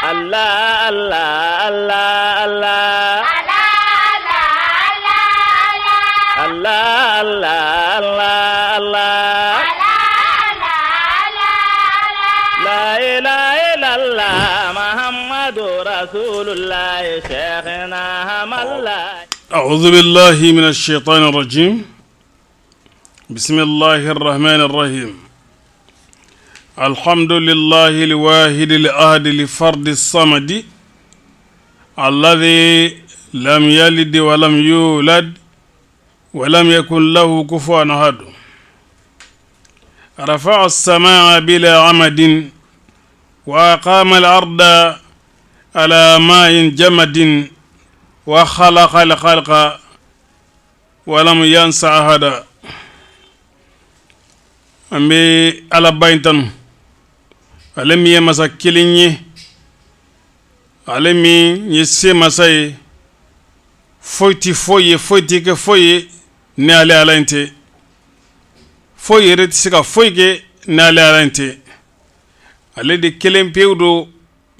Allah Allah Allah Allah Allah Allah Allah Allah La ilaha illallah Muhammadur Rasulullah Sheikhna Hamallah أعوذ بالله من الشيطان الرجيم بسم الله الرحمن الرحيم الحمد لله الواحد الأحد الفرد الصمد الذي لم يلد ولم يولد ولم يكن له كفوا أحد رفع السماء بلا عمد وأقام الأرض على ماء جمد وخلق الخلق ولم ينس أحدا أمي على بينتن alemi masa kilinye alemi yese masai foiti ke foye ne ale alante foye reti sika foike ne ale alante ale de kelen pewdo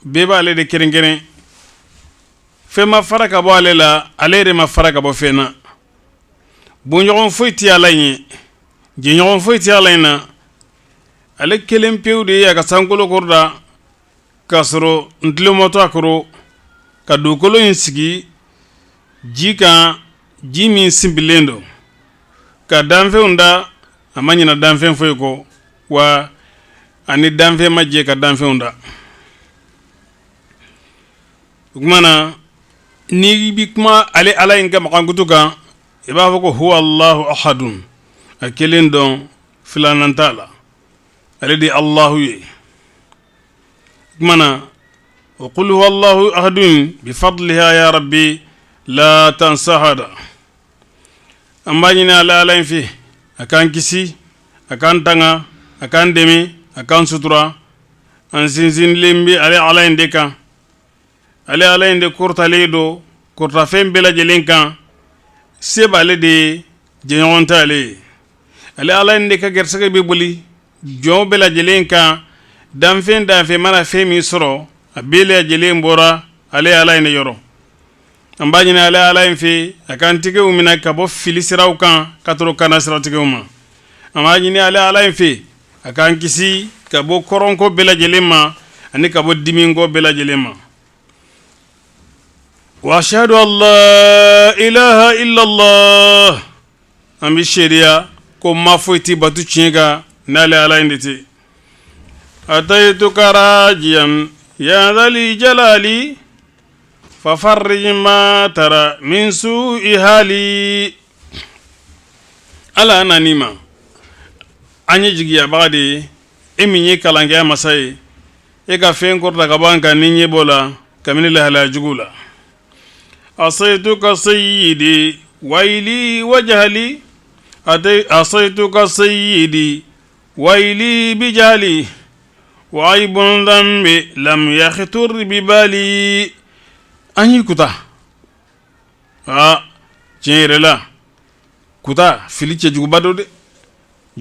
beba ale de kerengene fema faraka bo ale la ale re ma faraka bo fena bunyogon foiti alanye jinyogon foiti alayna ale kelen pewde ya ka sankolo korda kasro ntlemoto akro ka dukolo insigi jika jimi simbilendo ka danfe unda amanyina danfe foyko wa ani danfe majje ka danfe unda kumana ni bikma ale ala inga makangutuka iba foko huwa Allahu ahadun akelen don filanantala الذي الله كمانا وقل هو الله أحد بفضلها يا ربي لا تنسى هذا أما جينا لا لين فيه أكان كسي أكان تانا أكان دمي أكان سترة أنسين لمبي على إنديكا على إندي كورتا ليدو كورتا فين بلا جلينكا سيب على دي جيون تالي على إنديكا كرسك بيبولي jon bela jelen kan danfen mana femi soro abele jelen bora ale ala ine yoro ambajina ale ala infi akantike umina kabo filisiraw kan katro kana siratige uma amajina ale ala infi akankisi kabo koronko bela jelema ani kabo dimingo bela jelema wa ashhadu an la ilaha illa allah ambi sheria ko mafoiti batu chinga نالي على إندتي أتيتك راجيا يا ذا الجلال ففرج ما ترى من سوء حالي ألا نانيما أني جيجي بعدي إمي كلانجا مساي إيكا فين كورتا كبانكا نيني بولا كمين الله لا جغولا أصيتك سيدي ويلي وجهلي أصيتك سيدي ويلي بجالي وعيب ذنبي لم يخطر ببالي أني كتا جيرلا كتا فيليتش جوبادو دي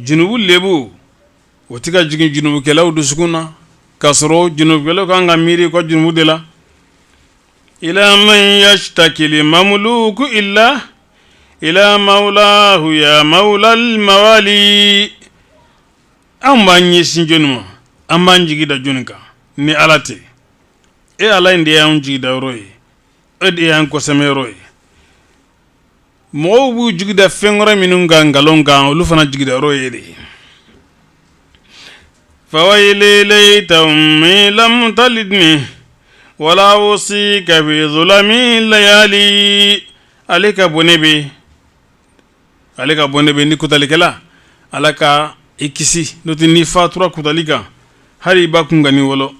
جنوب لبو وتيكا جنوب كلاو دسكونا كسرو جنوب كلاو كان غميري كو جنوب دلا إلى من يشتكي المملوك إلا إلى مولاه يا مولى الموالي amba nyesin jonuma amba njigida jonika ni alate e ala ndi ya njigida roy ed ya ko semeroy mo bu jigida fengora minunga ngalonga lu fana jigida roy edi fawayli layta ummi lam talidni wala usika fi zulami layali alika bonebe ni kutalikela alaka ikisi noti ni fatura kutalika hari bakunga ni wolo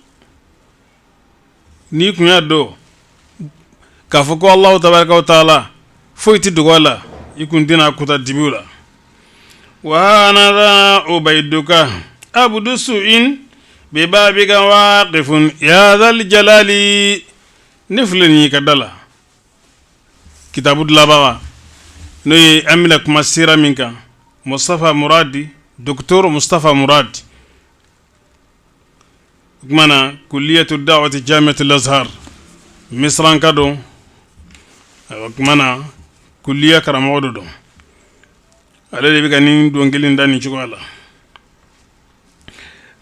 ni kunya do kafoko Allah tabaraka wa taala foiti dugwala ikundina kuta dibula wa ana ubaiduka abdu su'in ببابك واقف يا ذا الجلال نفلني كدلا كتاب الدلابا نوي أملك مسيرة منك مصطفى مرادي دكتور مصطفى مراد mana kulliyatu da'wati jami'atul azhar misran kado mana kulliya karamodo do ala de biga nin don gelin dani ci ko ala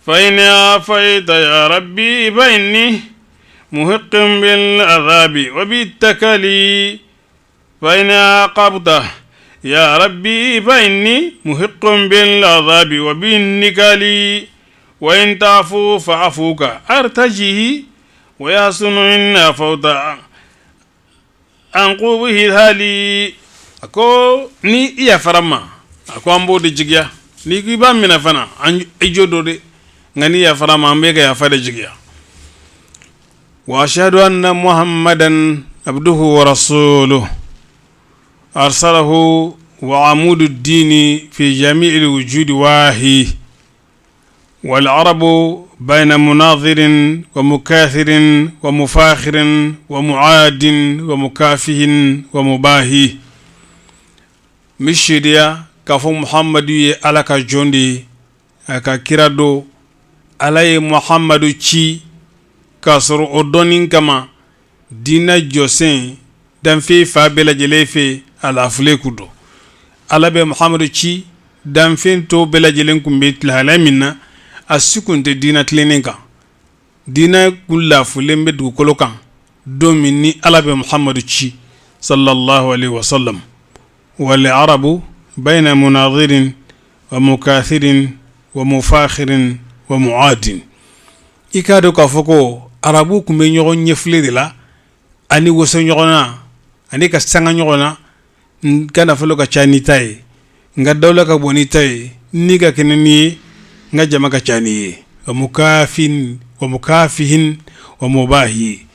fa in afaita ya rabbi fa inni muhiqqun bil azabi wa bit takali fa in aqabta ya rabbi fa inni muhiqqun bil azabi wa bin nikali wa in ta'fu fa afuka artajihi wa yasunu in afauta an qubihi hali ako ni iya farama ako ambo de jigya ni ki ba mina fana an ijodo de ngani ya farama ambe ga ya fada jigya wa ashhadu anna muhammadan abduhu wa rasuluhu arsalahu wa amudu ad-din fi jami'il wujudi wahi wal arabu بين مناظر ومكاثر ومفاخر ومعاد ومكافه ومباهي مشيديا كفو محمد على كجوندي aka kirado alaye muhammadu ci kasoro odonin kama dina josen dan fe fa bela jelefe ala fule kudo alabe muhammadu ci dan fe to bela jelen kumbe tlalamina asukunte dina tleninka dina kulla fulembe du kolokan domini alabe muhammadu ci sallallahu alaihi wasallam wal arabu bayna munadhirin wa mukathirin wa mufakhirin wa muadin ikado ka foko arabu kumbe nyogon nyefle de la ani woso nyogona ani ka sanga nyogona kana folo ka chani tay nga dawla ka boni tay ni ga keneni nga jama ka chani wa mukafin wa mukafihin wa mubahi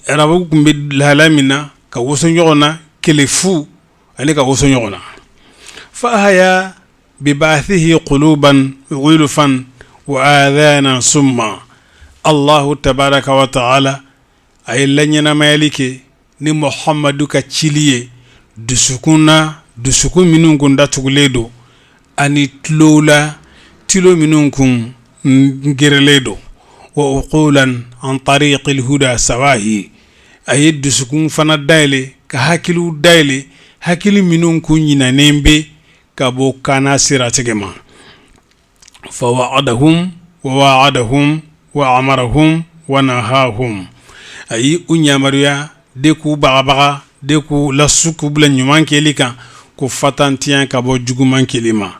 arabu kumbe lalamina ka woso nyogona kelefu ani ka woso nyogona fa haya ببعثه قلوبا غلفا وآذانا سما الله تبارك وتعالى أي لنينا مالك ni محمد كتشيليه دسكون منون كندا تغليدو أني تلو منون كن نجرليدو وأقولا عن طريق الهدى سواهي أي دسكون فنا دايلي كهاكلو دايلي هاكلي منون كن ينانيمبي كابو كان سيراتكما فوعدهم ووعدهم وعمرهم ونهاهم أي أنيامريا ديكو بغبغا ديكو لسوكو بلن يمان كيليكا كفتانتيان كابو جوغمان كيليما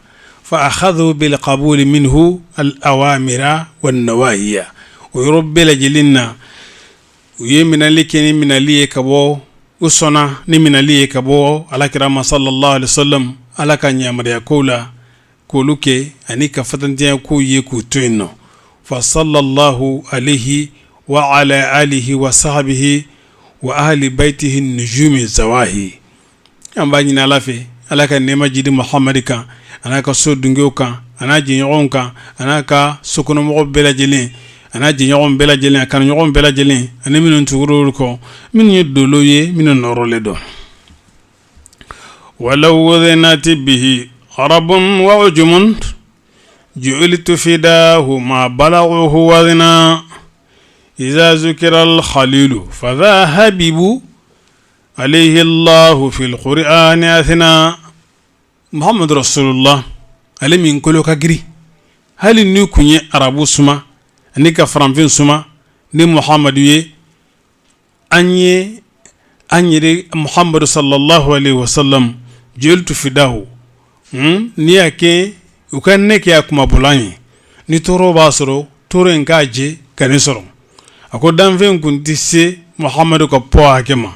فأخذوا بالقبول منه الأوامر والنواهي ويرب لجلنا ويمن لكني من ليه كابو وصنا نمن ليه كابو على كرام صلى الله عليه وسلم ala ka nyamariya kola koluke ani ka fatantiya ko ye ku toyno fa sallallahu alayhi wa ala alihi wa sahbihi wa ahli baitihi nujumi zawahi ambani na lafe ala ka nema jidi muhammadika anaka so dungo kan anaji nyon kan anaka sokono mo bela jelen anaji nyon bela jelen kan nyon bela jelen ani minun tuguro ko min yedolo ye minun norole do ولو وذنت به عرب وعجم جعلت فداه ما بلغه وذنا إذا ذكر الخليل فذا حبيب عليه الله في القرآن أثناء محمد رسول الله علي من كل كجري هل نيكوني عربو سما نيكا فرانفين سما ني محمد يه أني محمد صلى الله عليه وسلم جلت فداه ni ake ukanne ke akuma bulanye ni toro basoro toro enkaje kanisoro ako danfen kuntise muhammadu ko po akema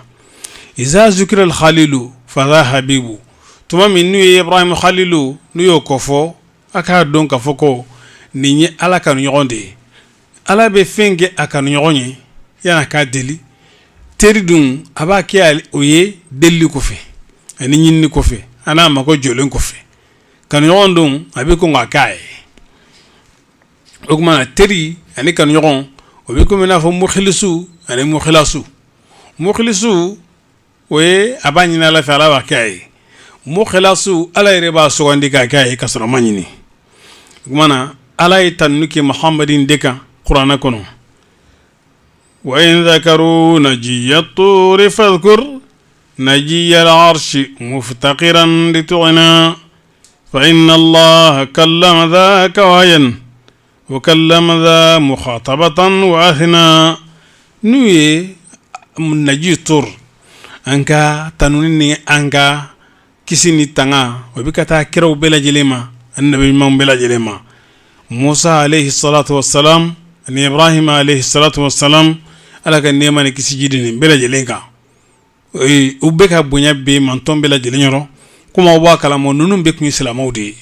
iza zikra al khalilu fa habibu tuma minnu ibrahim khalilu nuyo kofo aka don ka foko ni ala kanu nyogonde ala be fenge akanu nyogonye yana ka deli teridun abake al oye deli ko fe ani nyinni ko fe ana mako jolen ko fe kan yogon dum abi ko ngakae ogma teri ani kan yogon obi ko mena fo mukhlisu ani mukhlisu we abani na la fala wa kai mukhlasu ala reba so ndika kai kasro manini ogma ala tanuki muhammadin deka qur'ana kono wa in dhakaru najiya at-tur fadhkur najiya al-arshi muftaqiran litu'ina fa inna allaha kallama dhaka wayan wa kallama dha mukhatabatan wa athna nuye najiya tur anka tanuni anka kisini tanga wa bikata kiraw bela jilema annabi man bela jilema Musa alayhi salatu wassalam ni Ibrahim alayhi salatu wassalam ala ka nema ne kisi jidini bela jelenka ubeka bunya be manton bela jelenyoro kuma wa kala mo nunum be kun islamawdi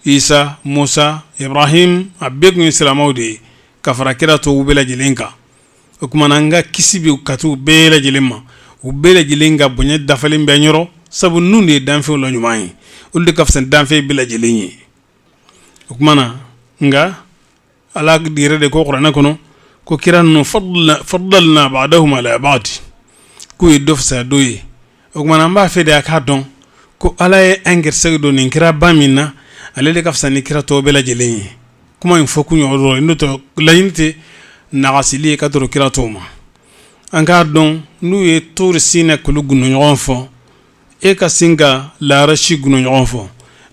Isa Musa Ibrahim abbe kun islamawdi kafara kirato bela jelenka kuma nanga kisi be katu bela jelema ubela jelenga bunya dafalin be nyoro sabu nunde danfe lo nyumai ulde kafsan danfe bela jelenyi kumana nga ala dire de ko qur'ana kono ko kiranno faddalna ba'dahum ala ba'd ku yidof sa doyi kumana mba fede aka don ko ala e anger segdo nin kira bamina ale de kafsan ni kira to bela jelenyi kuma in foku nyoro ndoto layinte na asili ka to kira to ma anga don nu ye tour sina kulugun nyon fo e ka singa la rashi gun nyon fo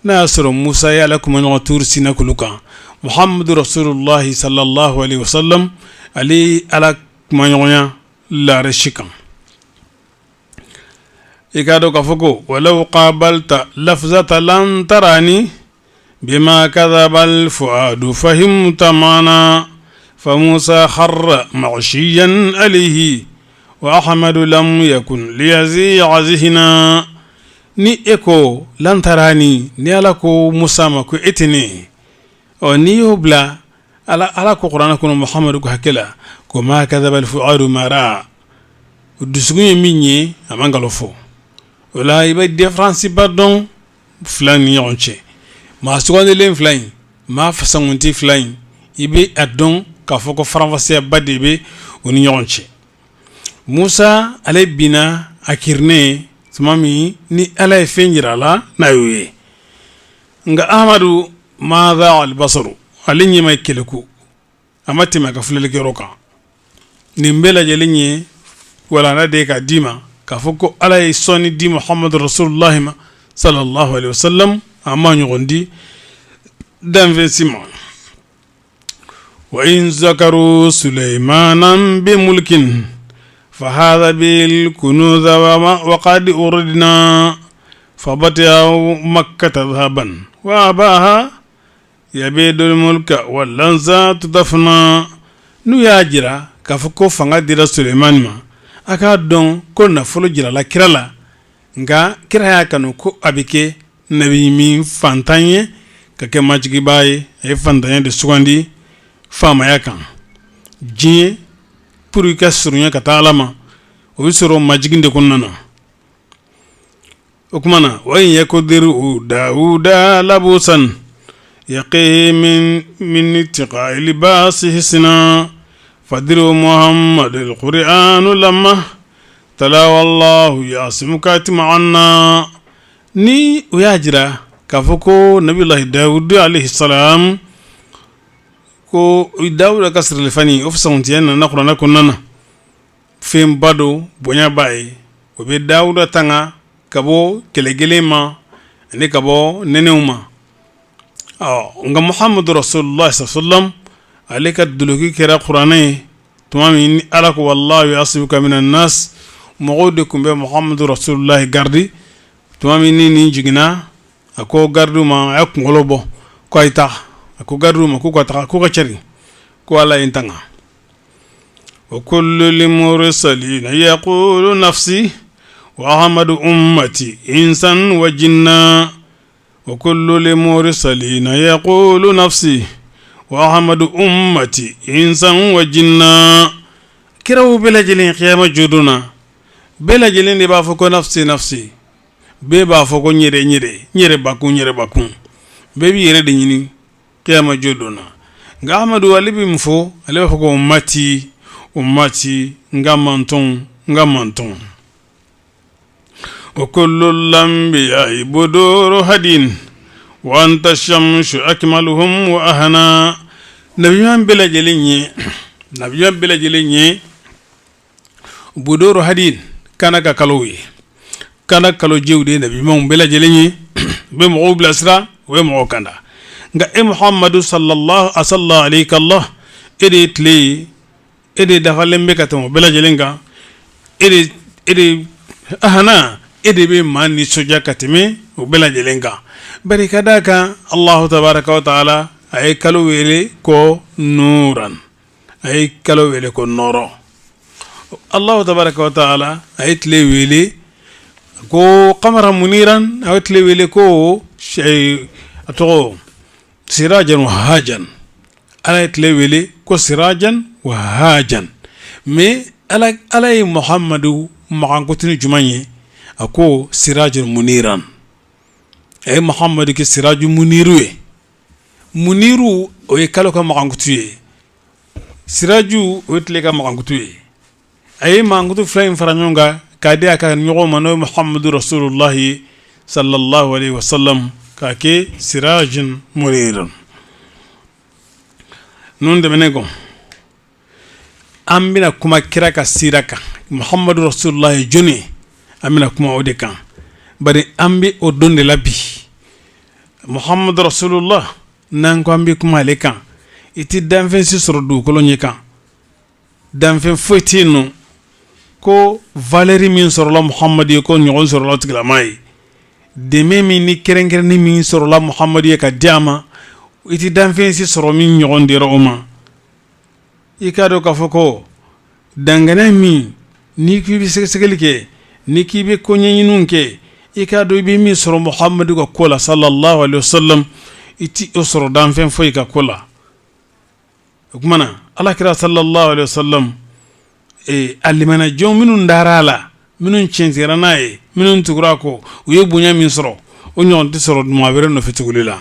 ناصر موسى يا لكم من غطور سينا كلوكا محمد رسول الله صلى الله عليه وسلم علي على من يغنى لا رشيكا إكادو كفوكو ولو قابلت لفظة لن تراني بما كذب الفؤاد فهمت معنا فموسى خر مغشيا عليه وأحمد لم يكن ليزيع ذهنا ni eko lantarani ni ala ko Musa ma ko etini o ni obla ala ko qur'ana ko Muhammad ko hakela ko ma kadhaba al-fu'adu ma ra dusugu minyi amangalo fo wala iba difference pardon flani yonche ma sugonde len flani ma fasangunti flani ibe adon ka foko faranfasiya badebe oni yonche Musa ale bina akirne mami ni ala fenjira la nayuye nga Ahmadu ma dha al-basaru alinyi may keleku amati ma ka fulele keroka ni mbela jelinyi wala na de ka dima ka foko ala soni di Muhammad rasulullah sallallahu alaihi wasallam amma nyondi d'investissement wa in zakaru Sulaimanan bi mulkin فهذا بالكنوز وقد أردنا فبطئ مكة ذهبا وأباها يبيد الملك واللنزة تدفنا نياجرا كفكو فنغا ديرا سليمان ما أكادون كنا فلو جرا لا كرالا nga kiraya kanu ko abike nabi min fantanye kake majigi baye e fantanye de sugandi fama yakan jie puru ka surunya kata alama o suru majiginde kunnana okumana wa yakudiru dauda labusan yaqi min ittiqa'i libasihi sina fadiru muhammad alquran lamma tala wallahu yasimuka tim'anna ni uyajira kafoko nabiullah daud alayhi salam ko Dawuda kasr lefani ofsontiena na qur'ana kunana fem bado bonya baye o be Dawuda tanga kabo kelegelema ne kabo neneuma nga Muhammad rasulullah sallallahu alaihi wasallam alika duluki kira qur'ana tumami ni alako wallahu yasibuka minan nas mugudukum be Muhammad rasulullah gardi tumami ni jigina ako gardu ma akngolobo ko ita ko garuma ko ta ko kacari ko ala intanga wa kullu limursalin yaqulu nafsi wa ahmadu ummati insan wa jinna wa kullu limursalin yaqulu nafsi wa ahmadu ummati insan wa jinna kirawu bela jelin qiyama juduna bela jelin ba foko nafsi be ba foko nyere bakun be bi yere de nyini kiyama jodona nga Ahmadu walibi mfo ale foko ummati ngamanton wa kullu lambiya buduru hadin wa anta shamsu akmaluhum wa ahana nabiyan bela jelenye nabiyan bela jelenye budoro hadin kana ka kalowi kana kalo jewde nabiyan bela jelenye be mo blasra we mo kanda nga muhammadu sallallahu alayhi Allah ede dafalembe katamo bela jelenga ede ahana ede be mani soja katime bela jelenga bari kadaka Allah tabaraka wa taala ay kalo wele ko nuran ay kalo wele ko noro Allah tabaraka wa taala ay tle wele ko qamara muniran ay tle wele ko shay ato sirajan wa hajan ay tle wele ko sirajan wa hajan me alay muhammadu maqankutini jumanye ako sirajan muniran ay muhammadu ke siraju muniru oye kalo ka makangutuye siraju oyetle ka makangutuye ay mangutu flame faranyonga kade aka nyogo mano muhammadu rasulullah sallallahu alaihi wasallam kake sirajun muniran non de menego ambina kuma kiraka siraka muhammadu rasulullah joni amina kuma odekan bari ambi odonde labi muhammadu rasulullah nanko ambi kuma lekan iti danfen si soro du kolonye kan danfen foitino ko valeri min soro la muhammadi ko nyogon soro la tigla mai deme mi ni kerenkere ni min soro la muhammadi ka diama iti danfen si soro min nyogon dira oma ikado ka foko dangana mi ni kibi segelike ni kibi konyenyinunke ikado bi mi soro muhammadi ko kola sallallahu alaihi wasallam iti osoro danfen foyi ka kola kumana ala kira sallallahu alaihi wasallam alimana jom minun darala minun chentirana minun tugrako uye bunya min soro onyon ti soro mabere no fitugulila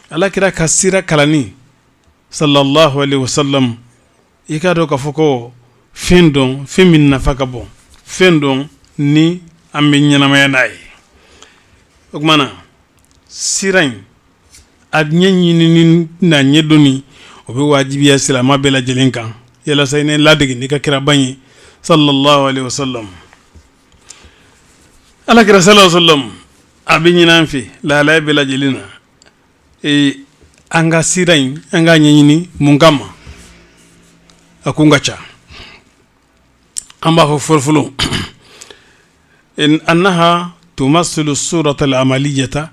ala kira kasira kalani sallallahu alaihi wasallam ikado ka foko fendon femin nafaka bon fendon ni ambe nyanama nay kumana sirain adnyanyi ni na nyedoni obe wajibi ya silama bela jelenkan yala sayne ladegi ni ka kira banyi sallallahu alaihi wasallam ala kira sallallahu alaihi wasallam abinyina fi la bela jelina anga sirain anga nyini mungama akungacha amba fo forfulo in annaha tumassilu as-surata al-amaliyata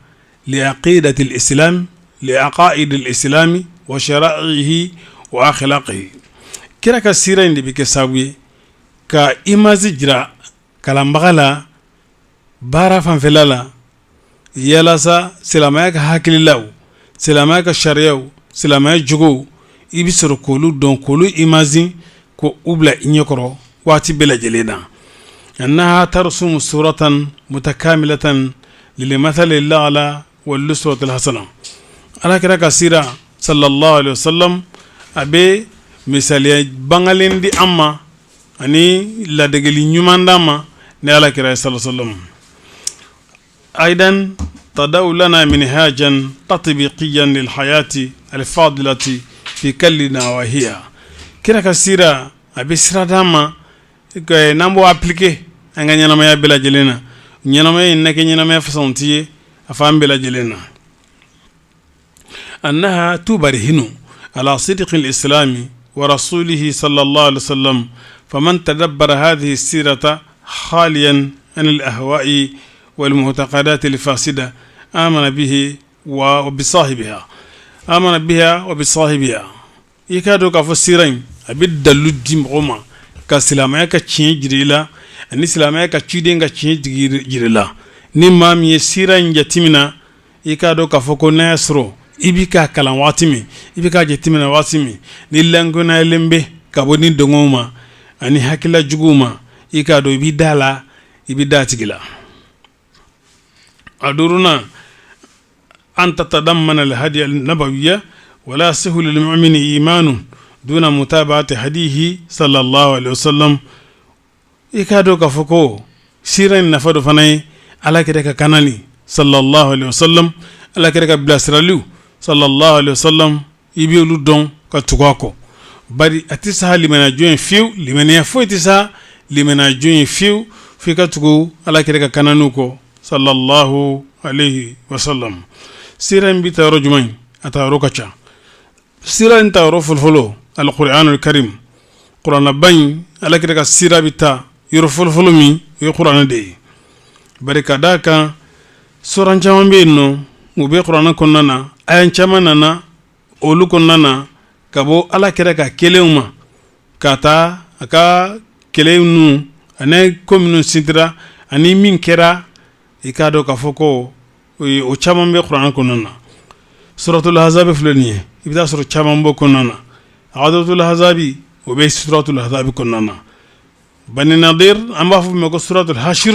li'aqidati al-islam li'aqaid al-islam wa shara'ihi wa akhlaqihi kira ka sira indi bike sabuye ka imazi jira kalambagala bara fanfelala yalasa silamaya ka hakililaw silamaya ka shariyaw silamaya jugo ibisoro kolu don kolu imazi ko ubla inyokoro wati bela jelena annaha tarsum suratan mutakamilatan lilmathali al-a'la wal-uswati al-hasana ala kira ka sira sallallahu alaihi wasallam abe misaliya bangalindi amma ani ladegeli nyumandama ne ala kira sallallahu alaihi wasallam aidan tadau lana minhajan tatbiqiyan lil hayati al fadilati fi kulli nawahiya kira kasira abe siradama ko nambo appliquer anga nyanama ya bela jelena nyanama inake nyanama fasontiye afam bela jelena أنها تبرهن على صدق الإسلام ورسوله صلى الله عليه وسلم فمن تدبر هذه السيرة خاليا عن الأهواء والمعتقدات الفاسدة آمن به وبصاحبها يكادو كفو سيرين أبد دلودي مغوما كسلامة كتشين جريلا أني سلامة كتشيدين كتشين جريلا نمام يسيرين جتمنا يكادو كفو كناسرو ibika kalan watimi ibika jetimina watimi ni langona lembe kaboni dongoma ani hakila juguma ikado ibidala ibidatigila aduruna anta tadammana alhadi an-nabawiyya wala sahul lilmu'min iman duna mutaba'ati hadihi sallallahu alaihi wasallam ikado kafoko siran nafado fanay ala kidaka kanani sallallahu alaihi wasallam ala kidaka blasralu sallallahu alaihi wasallam ibiolu don ka tugako bari atisa limana join fiu limana fo itisa limana join fiu fi ka tugu ala kire ka kananu ko sallallahu alayhi wasallam siran bi taro jumai ataro kacha siran taro fulfulo alquranul karim qur'ana ban ala kire ka sira bita yoro fulfulo mi yo qur'ana de barika daka soran caman be no mu be qur'ana konnana ayan caman nana olu konnana kabo ala kire ka kelewma kata aka kelewnu ane kominu sidra ani min kera ikado ka foko o caman be qur'ana konnana suratul ahzab fulani ibda sur caman bo konnana adatul ahzabi o be suratul ahzab konnana bani nadir amba fu me ko suratul hashir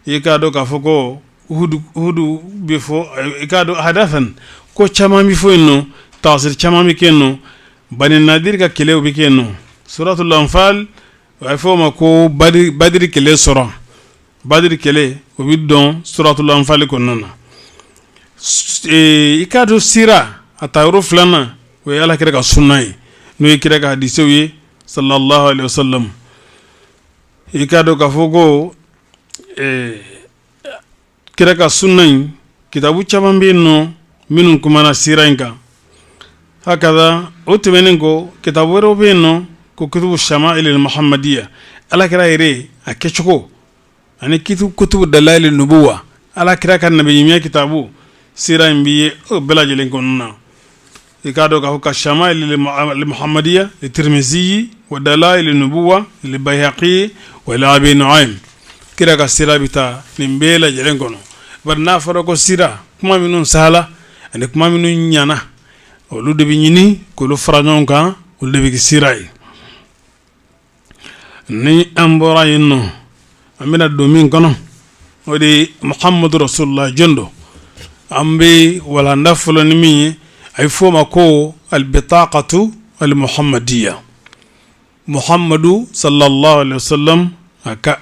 ikado ka foko hudu befo ikado hadafan ko caman mi fo no tafsir caman mi kenno bani nadir ka kelew bi kenno suratul anfal wa fo ma ko badri kele sura badri kele o bidon suratul anfal ko nana ikado sira atayru flana wa yala kire ka sunnay no kire ka hadise wi sallallahu alaihi wasallam ikado ka fogo kire ka sunnay kitabu caman be no minun kumana sira inka hakada otemenengo kitabu wero be no ko kutubu shama'il al-muhammadiyya ala kira ire akechoko ani kutubu dalail an-nubuwa ala kira kan nabiyya kitabu sira mbiye o belajelen konna ikado ka shama'il al-muhammadiyya li-tirmidhi wa dalail an-nubuwa li-bayhaqi wa li-abi nu'aym kira ka sira bita nimbela jelen kono barna faro ko sira kuma minun sala ani kuma minun nyana olu de bi nyini ko lu frañon kan olu de bi siray ni ambora yinno amina domin kono odi muhammad rasulullah jondo ambe wala ndafulo ni mi ay foma ko al bitaqatu al muhammadiyya muhammadu sallallahu alaihi wasallam aka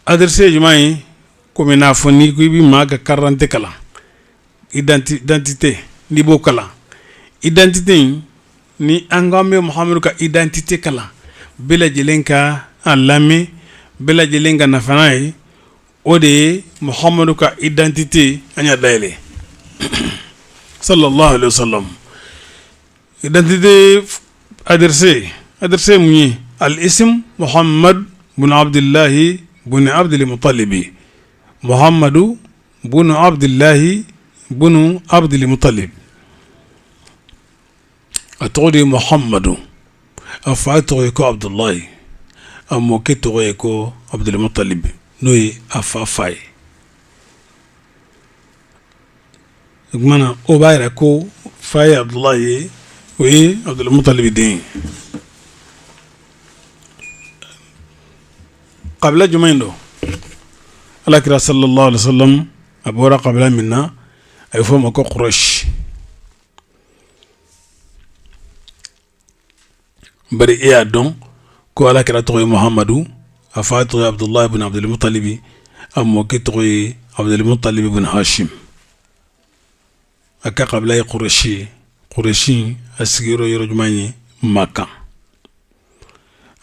adressé jumai comme na foni ko bi maga 40 kala identité ni bo kala identité ni angambe muhammadu ka identité kala bela jelenka alami bela jelenga nafanai ode muhammadu ka identité anya daile sallallahu alaihi wasallam identité adressé muni al ism muhammad bin abdullah bin abdul muttalib محمد بن عبد الله بن عبد المطلب أتغدي محمد أفاتغيكو عبد الله أموكتغيكو عبد المطلب نوي أفافاي مانا أبايركو فاي عبد الله وي عبد المطلب دين قبل جمعين دو الله كرا صلى الله عليه وسلم أبورا قبل منا أيفهم أكو قريش بري إيه أدون كو الله كرا تغي محمد أفاتغي عبد الله بن عبد المطلب أم وكتغي عبد المطلب بن هاشم أكا قبل قريشي أسجيرو يرجماني مكة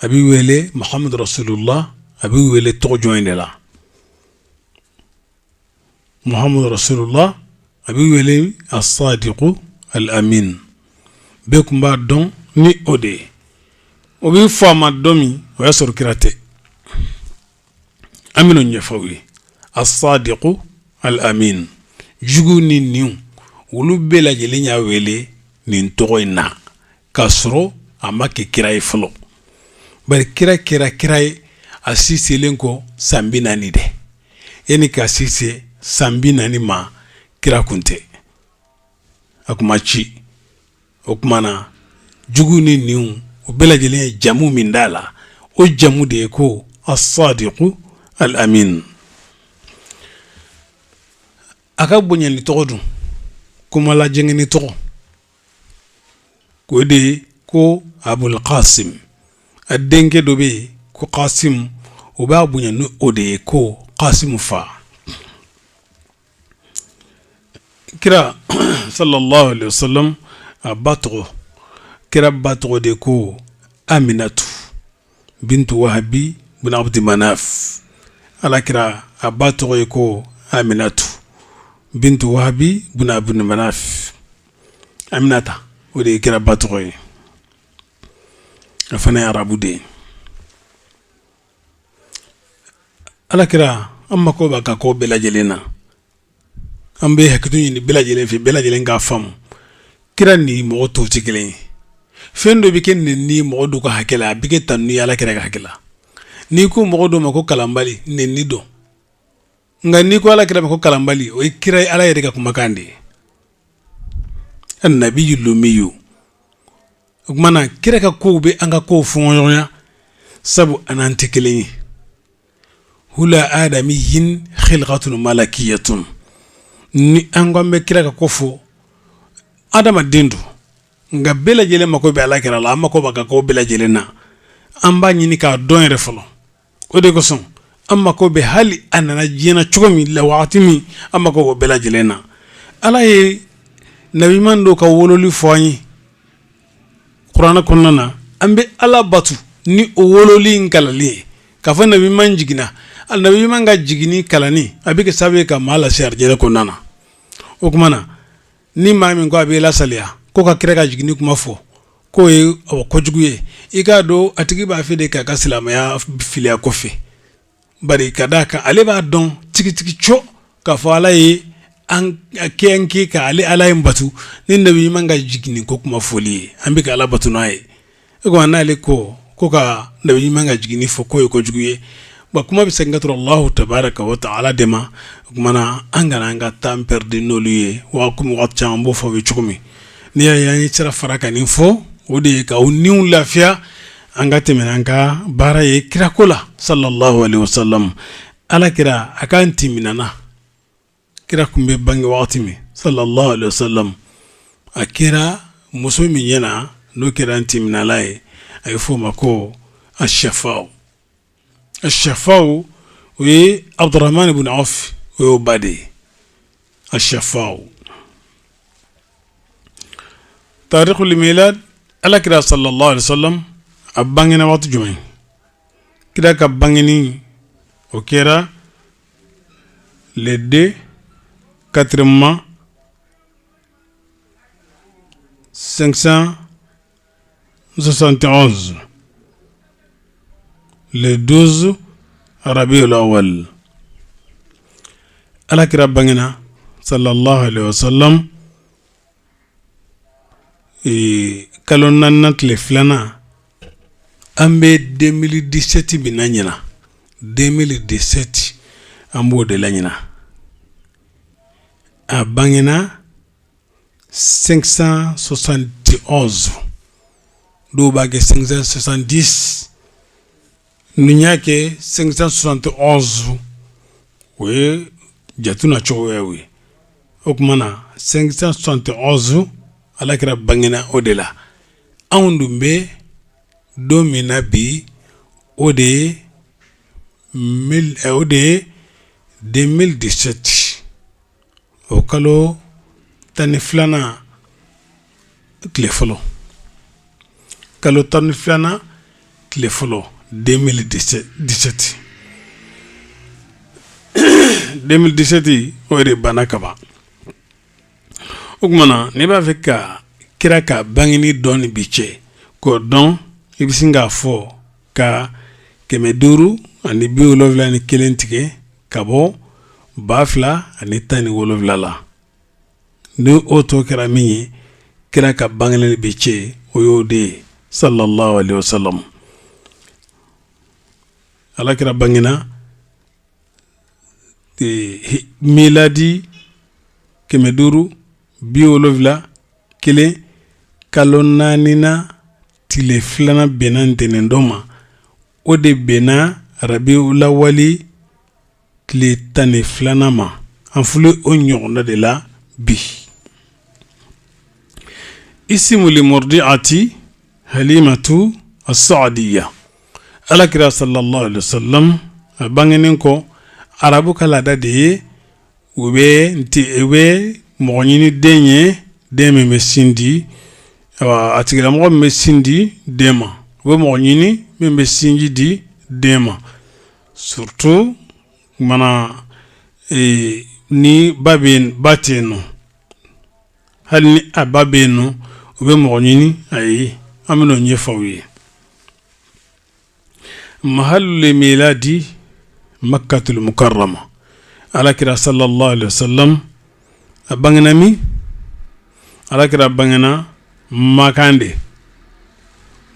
أبي ويلي محمد رسول الله أبي ويلي تغجوين لا محمد رسول الله أبي ولي الصادق الأمين بكم بعد دون ني أودي وبي فما دومي ويسر كراتي أمين يفوي الصادق الأمين جوغني نيو ولو بلا جلينيا ويلي نين توينا كسرو أما كراي فلو بل كراي أسيسي لنكو سامبينا نيدي يعني كاسيسي sambi nani ma kira kunte akumachi okumana juguni niu obela jele jamu mindala o jamu de ko as-sadiq al-amin akabunya ni todu kuma la jengeni to ko de ko abul qasim adenke dobe ko qasim oba bunya no ode ko qasim fa kira sallallahu alaihi wasallam a batgo kira batgo de ko Aminatu bintu Wahabi bin Abd Manaf. Ala kira a batgo ko Aminatu bintu Wahabi bin Abd Manaf. Aminata o de kira batgo ye afana arabu de. Ala kira amma ko ba ka ko belajelena ambe hakitu ni belajelen fi belajelen ga fam kira ni mo to tikelen fendo bi ken ni mo do ko hakela bi ke tanu ala kira ga hakela ni ko mo do mako kalambali ni do nga ni ko ala kira mako kalambali o kira ala yede ga kuma kandi annabiyyu lumiyu mana kira ka ko be anga ko fonyoya sabu anan tikelen hula adamiyyin khilqatun malakiyatun ni angombe kira ka kofo adama dendu nga bela jele mako be ala kira la mako baka ko bela jele na amba nyini ka don refolo o de ko son amma ko be hali anana jina chogomi la watimi amma ko bela jele na ala ye nabi mando ka wololi foyi qur'ana konnana ambe ala batu ni o wololi nkalali ka fa nabi man jigina al nabi man ga jigini kalani abike sabe ka mala shar jele konnana o kumana ni mami ngo abela salia ko ka kira ka jigini kuma fo ko e ko juguye iga do atigi ba fe de ka kasilama ya filia kofi bari kadaka ale ba don tiki cho ka fa ala yi an kenki ka ale ala yin batu ni nabi man ga jigini ko kuma foli ambi ka ala batu nae ko na ale ko ka nabi man ga jigini fo ko juguye ba kuma bisa ngatur Allah tabaraka wa ta'ala dema kumana angana nga tamper de noluye wa kum watcha ambo fo chukumi ni ya yani tira faraka ni fo odi ka uniun lafia anga temenanga bara ye kira kola sallallahu alaihi wasallam ala kira akanti minana kira kumbe bangi watimi sallallahu alaihi wasallam akira musumi yana no kira anti minalae ay fo mako ash-shafa'u الشفاو وي عبد الرحمن بن عوف ويوبادي الشفاو تاريخ الميلاد على كده صلى الله عليه وسلم أبانينا وقت جمعين كده كبانيني وكيرا لدي كاترما 571 le 12 Rabiul Awwal ala kira bangina sallallahu alaihi wasallam kalon nan le flana ambe 2017 binanyina 2017 ambo de lanyina a bangina 571 do bagé 570 nunyake 571 we jatuna chowewe okmana 571 ala kira bangina odela awndumbe domina bi ode 2017 okalo taniflana klefolo kalo taniflana klefolo 2017 ore banakaba okmana ne ba feka kira ka bangini doni biche ko don ibisinga fo ka kemeduru ani bi wolovla ni kelentike kabo bafla ani tani wolovla la ne oto kira minyi kira ka bangini biche oyode sallallahu alaihi wasallam ala kira bangina miladi kemeduru biwolovla kele kalonanina tile flana benan tenendoma ode bena Rabiul Awwali tile tane flana ma anfule onyona de la bi ismu li murdi'ati Halimatu as-Sa'diyya ala kira sallallahu alaihi wasallam bangenen ko arabu kala da de ube mɔgɔ ɲini den ye den min bɛ sin di a tigilamɔgɔ min bɛ sin di den ma u bɛ mɔgɔ ɲini min bɛ sinji di den ma surtout mana ni ba tɛ yen nɔ hali ni a ba bɛ yen nɔ u bɛ mɔgɔ ɲini ayi an bɛ n'o ɲɛfɔ aw ye mahalul miladi makkatul mukarrama alakira sallallahu alaihi wasallam a bangena min alakira bangena makan de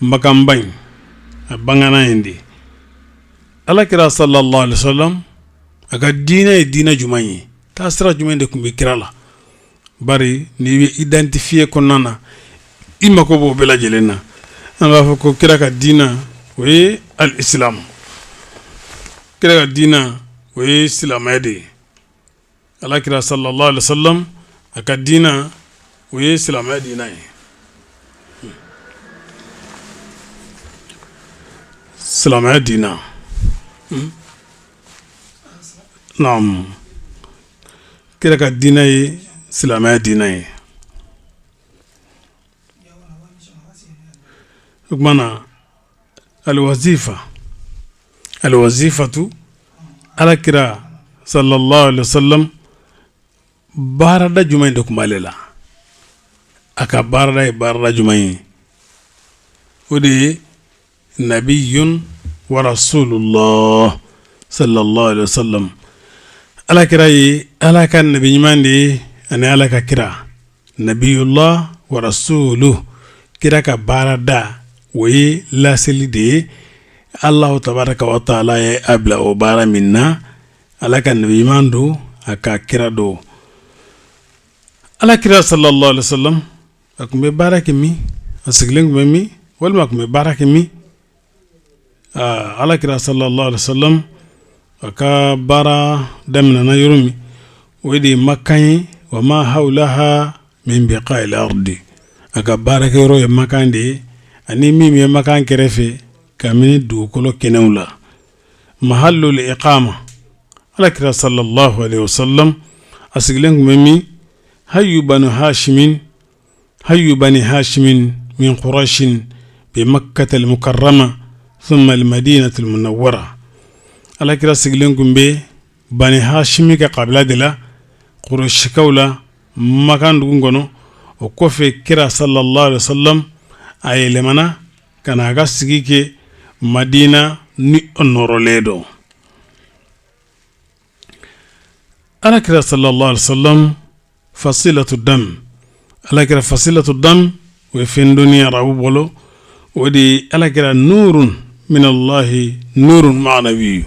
makan bain a bangena yen de alakira sallallahu alaihi wasallam aga diina ye diina juman ye taa sira juman de kun bɛ kira la bari ni bɛ identifier kɔnɔna na i mako b'o bɛɛ lajɛlen na an b'a fɔ ko kira ka diina o ye al-islam kira ka diina o ye silamɛya de ye alakira sallallahu alaihi wasallam a ka diina o ye silamɛya diina ye silamɛya diina naam kira ka diina ye silamɛya diina ye o kumana alwazifatu alakira sallallahu alaihi wasallam baarada jumɛn de kun b'ale la a ka baarada ye baarada jumɛn ye o de ye nabiyun wa rasulullah sallallahu alaihi wasallam alakira ye ala ka nabi ɲuman de ye ani ala ka kira nabiyullah wa rasuluh kira ka baarada o ye laseli de ye allahu tabaraka wa taala ye a bila o baara min na ala ka nabi ɲuman do a ka kira do alakira sallallahu alaihi wasallam a kun bɛ baara kɛ min a sigilen kun bɛ min walima a kun bɛ baara kɛ min alakira sallallahu alaihi wasallam a ka baara daminɛna yɔrɔ min o de ye makan ye wa ma hawlaha min biqa'il ardi a ka baarakɛ yɔrɔ ye makan de ye ani min ye makan kɛrɛfɛ kabini dugukolo kɛnɛw la mahallul iqama alakira sallallahu alaihi wasallam a sigilen kun bɛ min hayyu bani hashimin min qurashin bi makkatal mukarrama thumma al madinatul munawwara alakira sigilen kun bɛ bani hashimi ka kabila de la qurashikaw la makan dugu kɔnɔ o kɔfɛ kira sallallahu alaihi wasallam a yɛlɛmana ka na a ka sigi kɛ madina ni o nɔrɔlen don alakira sallallahu alaihi wasallam fasilatu dam alakira fasilatu dam o ye fɛn dɔnni arabu bolo o de ye alakira nurun min allahi nurun ma'nawi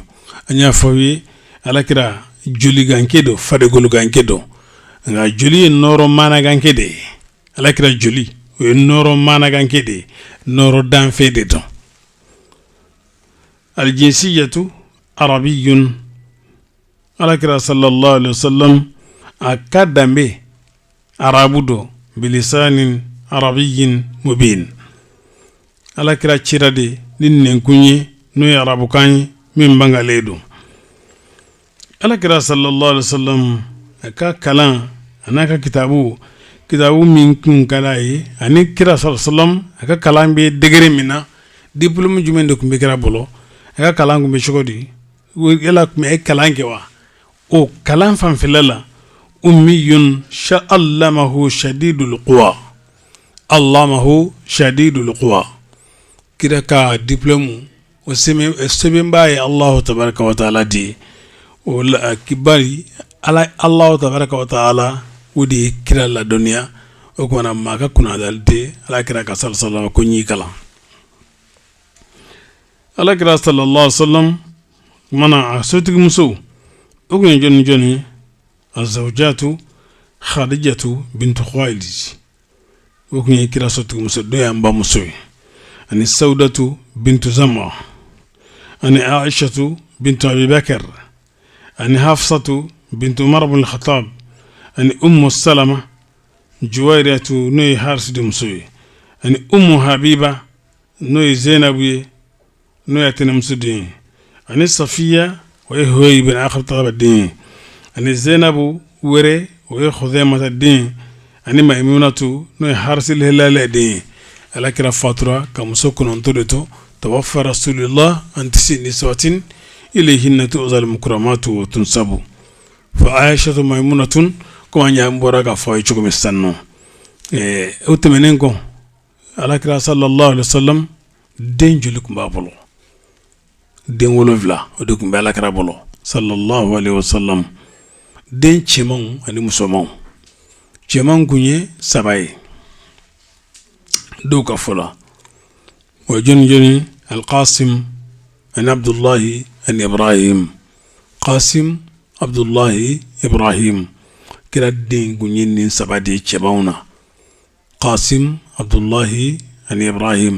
an y'a fɔ ye alakira joli ganke do fadegolo ganke do nka joli ye nɔrɔ mana ganke de ye alakira joli o ye nɔrɔ mana ganke de ye nɔrɔ danfɛ de dɔn aljinsiyatu arabiyun alakira sallallahu alaihi wasallam a ka danbe arabu do bilisanin arabiyin mubin alakira cira de ni nenkun ye n'o ye arabukan ye min bangalen do alakira sallallahu alaihi wasallam a ka kalan a n'a ka kitabu min kun ka d'a ye ani kira sallallahu alaihi wasallam a ka kalan bɛ degere min na diplôme jumɛn de kun bɛ kira bolo a ka kalan kun bɛ cogo di yala kun bɛ kalan kɛ wa o kalan fanfɛla la ummiyun allamahu shadidul quwa kira ka diplôme o sɛbɛnbaa ye allahu tabaraka wa taala di o la kibari allahu tabaraka wa taala o de ye kira ladɔnniya o kumana maa ka kunnadali tɛ alakira ka sallallahu ko ɲi kalan alakira sallallahu alaihi wasallam mana a sotigi muso o kun ye jɔnni azawjatu khadijatu bintu khuwailid o kun ye kira sotigi muso dɔ y'an ba muso ye ani saudatu bintu zama ani aishatu bintu abibakar ani hafsatu bintu umar ibn al-khattab ani ummu salama juwairatu no ye haris de muso ye ani ummu habiba no ye zainabu ye no ye tɛnɛ muso den ye ani safiya o ye huyay ibn akhtab den ye ani zainabu wɛrɛ وخذيمة الدين أني ميمونة نو حارس الهلال الدين على كرا فاتورة كمسوكن انطلتو توفى رسول الله عن 9 نسوة إليهن تؤذى المكرمات وتنصب فعائشة ميمونة كما ينبورا كفايتكم السنو أتمنينكم على كرا صلى الله عليه وسلم دين جلكم بابلو دين ولوفلا ودكم على كرا بلو صلى الله عليه وسلم دين تشمون أني مسلمون تشمون كوني سبعي دوكا فلا وجن جني القاسم أن عبد الله أن إبراهيم قاسم عبد الله إبراهيم كلا الدين كوني سبعي تشمونا قاسم عبد الله أن إبراهيم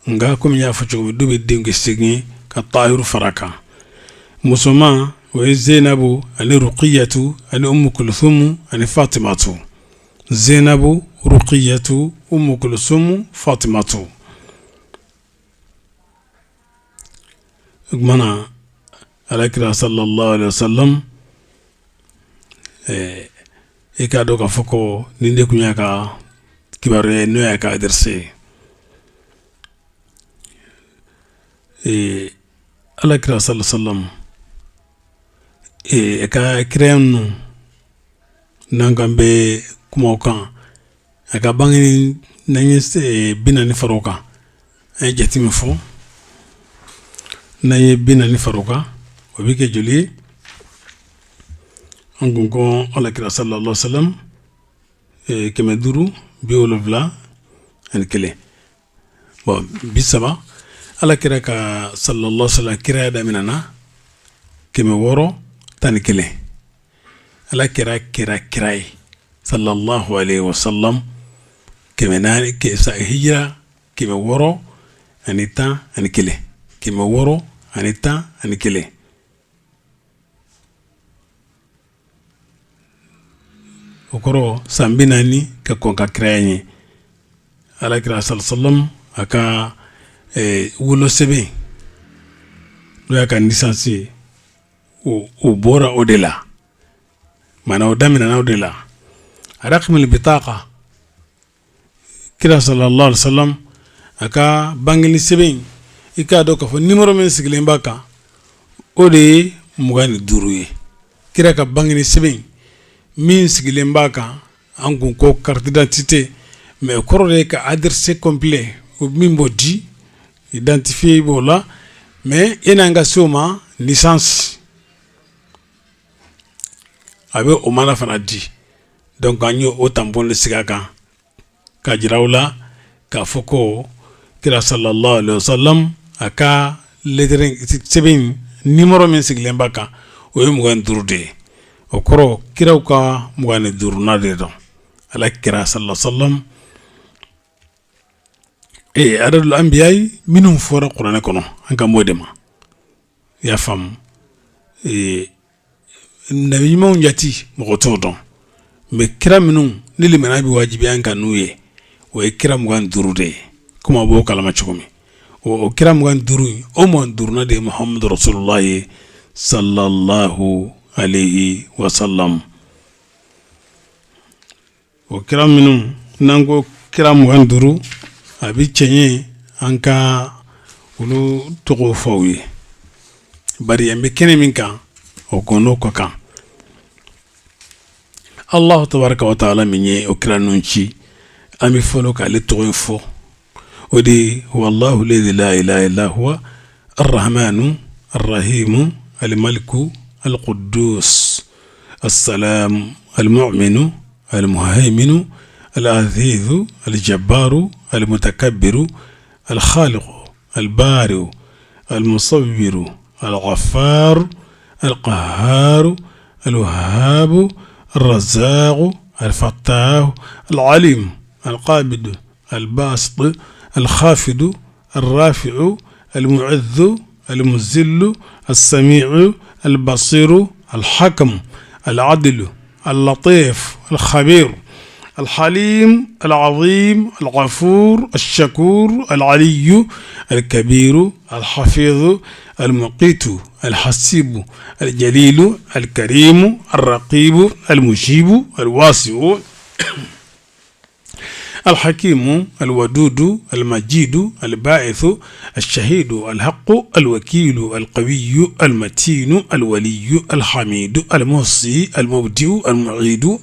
نغاكم يا فتشو دوب الدين كسيغني كطاهر فركا مسلمان وزينب أن رقية أن أم كلثوم أن فاطمة زينب رقية أم كلثوم فاطمة أجمعنا على كلا صلى الله عليه وسلم إكادو كفوكو نيندي كنياكا كباري نوياكا درسي على كلا صلى الله عليه وسلم eka kirenu nangambe kumokan aka bangini nanye binani faroka ay jatimi fo nanye binani faroka wabike joli angungo ala kira sallallahu alaihi wasallam keme duru biolo vla en kele bon bisaba ala kira ka sallallahu alaihi wasallam kira da minana keme woro tani kele ala kira kirai sallallahu alaihi wasallam keme nani ke sa hijra keme woro anita ani kele keme woro anita ani kele okoro sambinani ka konka kirai ala kira sallallahu aka wulo sebe do aka nisansi o bora odela mana odamina na odela raqm albitaqa kira sallallahu alaihi wasallam aka bangini seben ika do ka fo numero men sigilen baka ode mugani duruye kira ka bangini seben min sigilen baka angun ko carte d'identité mais korore ka adresse complet o min bodi identifier bola mais enanga soma licence abe o mana fana di donc anyo o tampon le sigaka ka jirawla ka foko kira sallallahu alaihi wasallam aka lettre sebin numéro men siglen baka o mugan durde o koro kiraw ka mugan durna de do ala kira sallallahu alaihi wasallam adadul anbiya'i minhum fora qur'an kono anka modema ya fam nabi mon jati mogoto don me kira minun nili manabi wajibi anka nuye o kira mugan durude kuma bo kalama chukumi o kira mugan duru o mon durna de muhammad rasulullah sallallahu alaihi wasallam o kira minun nango kira mugan duru abi chenye anka ulu togo fawi bari ambe kene minka o kono ko kan Allah tabaraka wa taala minye o kranunchi ami folo ka le togo fo odi wallahu la ilaha illa huwa arrahmanu arrahimu almaliku alquddus السلام المؤمن المهيمن العزيز الجبار المتكبر الخالق البارئ المصور الغفار القهار الوهاب الرزاق الفتاح العليم القابض الباسط الخافض الرافع المعز المذل السميع البصير الحكم العدل اللطيف الخبير الحليم العظيم الغفور الشكور العلي الكبير الحفيظ المقيت الحسيب الجليل الكريم الرقيب المجيب الواسع الحكيم الودود المجيد الباعث الشهيد الحق الوكيل القوي المتين الولي الحميد المحصي المبدئ المعيد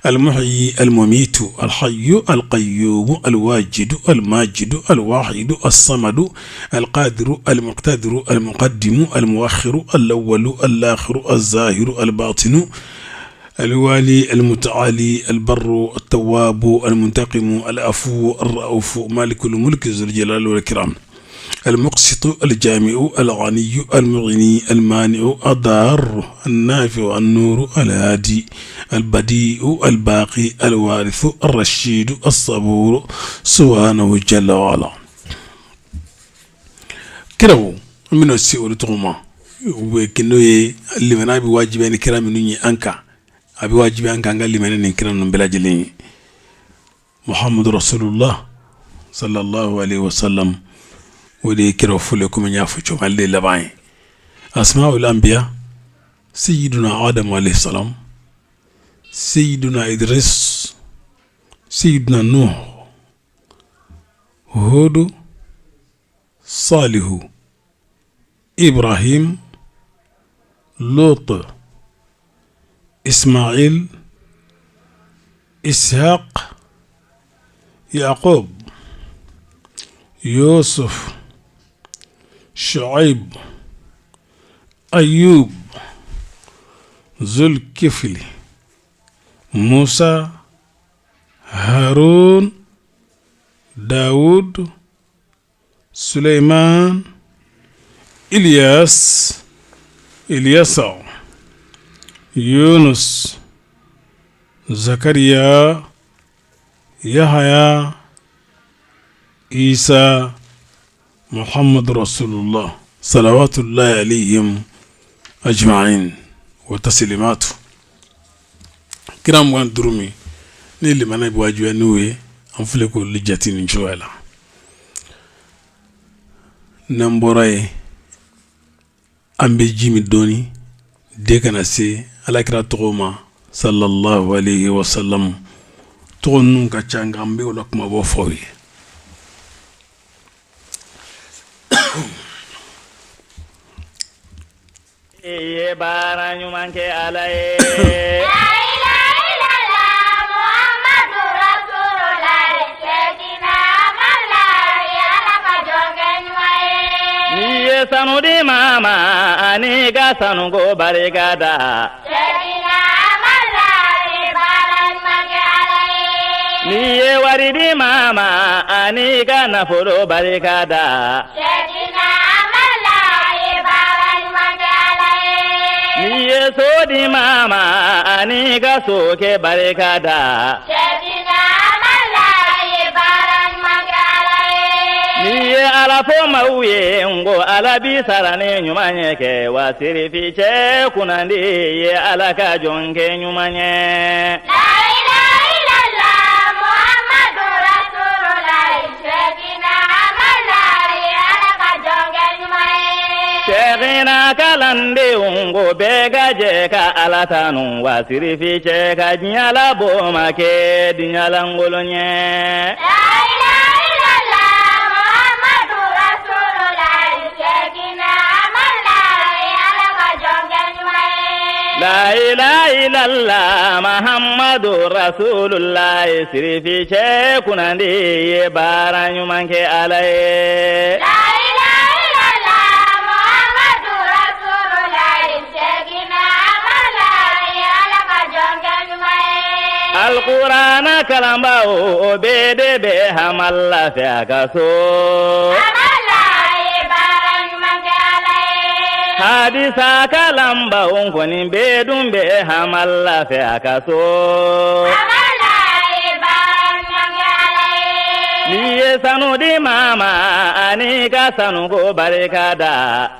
المحيي المميت الحي القيوم الواجد الماجد الواحد الصمد القادر المقتدر المقدم المؤخر الأول الآخر الظاهر الباطن الوالي المتعالي البر التواب المنتقم العفو الرؤوف مالك الملك ذو الجلال والإكرام المقسط الجامع الغني المغني المانع الضار النافع النور الهادي البديع الباقي الوارث الرشيد الصبور سبحانه جل وعلا كرو من السؤال توما وكنوي اللي منا بواجبين كرام مني أنكا أبي واجبين أنكا اللي منا كرام بلا جلين محمد رسول الله صلى الله عليه وسلم ودي كرو فلكم من يافو اللي لبعين أسماء الأنبياء سيدنا آدم عليه السلام سيدنا إدريس سيدنا نوح هود صالح إبراهيم لوط إسماعيل إسحاق يعقوب يوسف شعيب أيوب ذو الكفل موسى هارون داود سليمان إلياس يونس زكريا يحيى عيسى محمد رسول الله صلوات الله عليهم أجمعين وتسليماته كرام وان درومي نيلي مانا بواجوا نوي أنفلكو لجاتين إنشوالا نمبوراي أمبي جيمي دوني ديكنا سي على كرا تغوما صلى الله عليه وسلم تغنون كتشانغ أمبي ولكما بوفوي ye bara nyuman ke alaye la ilaha illallah muhammadu rasulullah sayyidina mallah ya laka jonge nyuaye ni ye sanudi mama ani ga sanugo barigada sayyidina mallah ya bara nyuman ke alaye ni ye waridi mama ani ga nafolo barigada sayyidina mallah ya bara nyuman ke ni ye sodi mama ani ga soke barikada sayyidina mallah ya bara nyuman ke alaye ni ye alafo mauye ngo alabi sarane nyumanye ke wasiri fiche kunandi ye alaka jonge nyumanye la ilaha illallah muhammadu rasulullah sayyidina mallah ya laka jonge nyuaye Shekina kalande ungo bega jeka alatanu wasiri fiche ka nyala boma ke dinyala ngolonye la ilaha illallah muhammadu rasulullah sayyidina mallah ya laka jonge nyuaye La ilaha illallah Muhammadu Rasulullah siri fiche kunandi ye baranyu manke alaye la ilaha illallah muhammadu rasulullah sayyidina mallah ya laka jonge nyuaye Al-Qur'ana kalamba o bede be hamalla fe akaso Hadisa kalamba onkoni bedum be hamalla fe akaso Ni ye sanudi mama ani ka sanugo barikada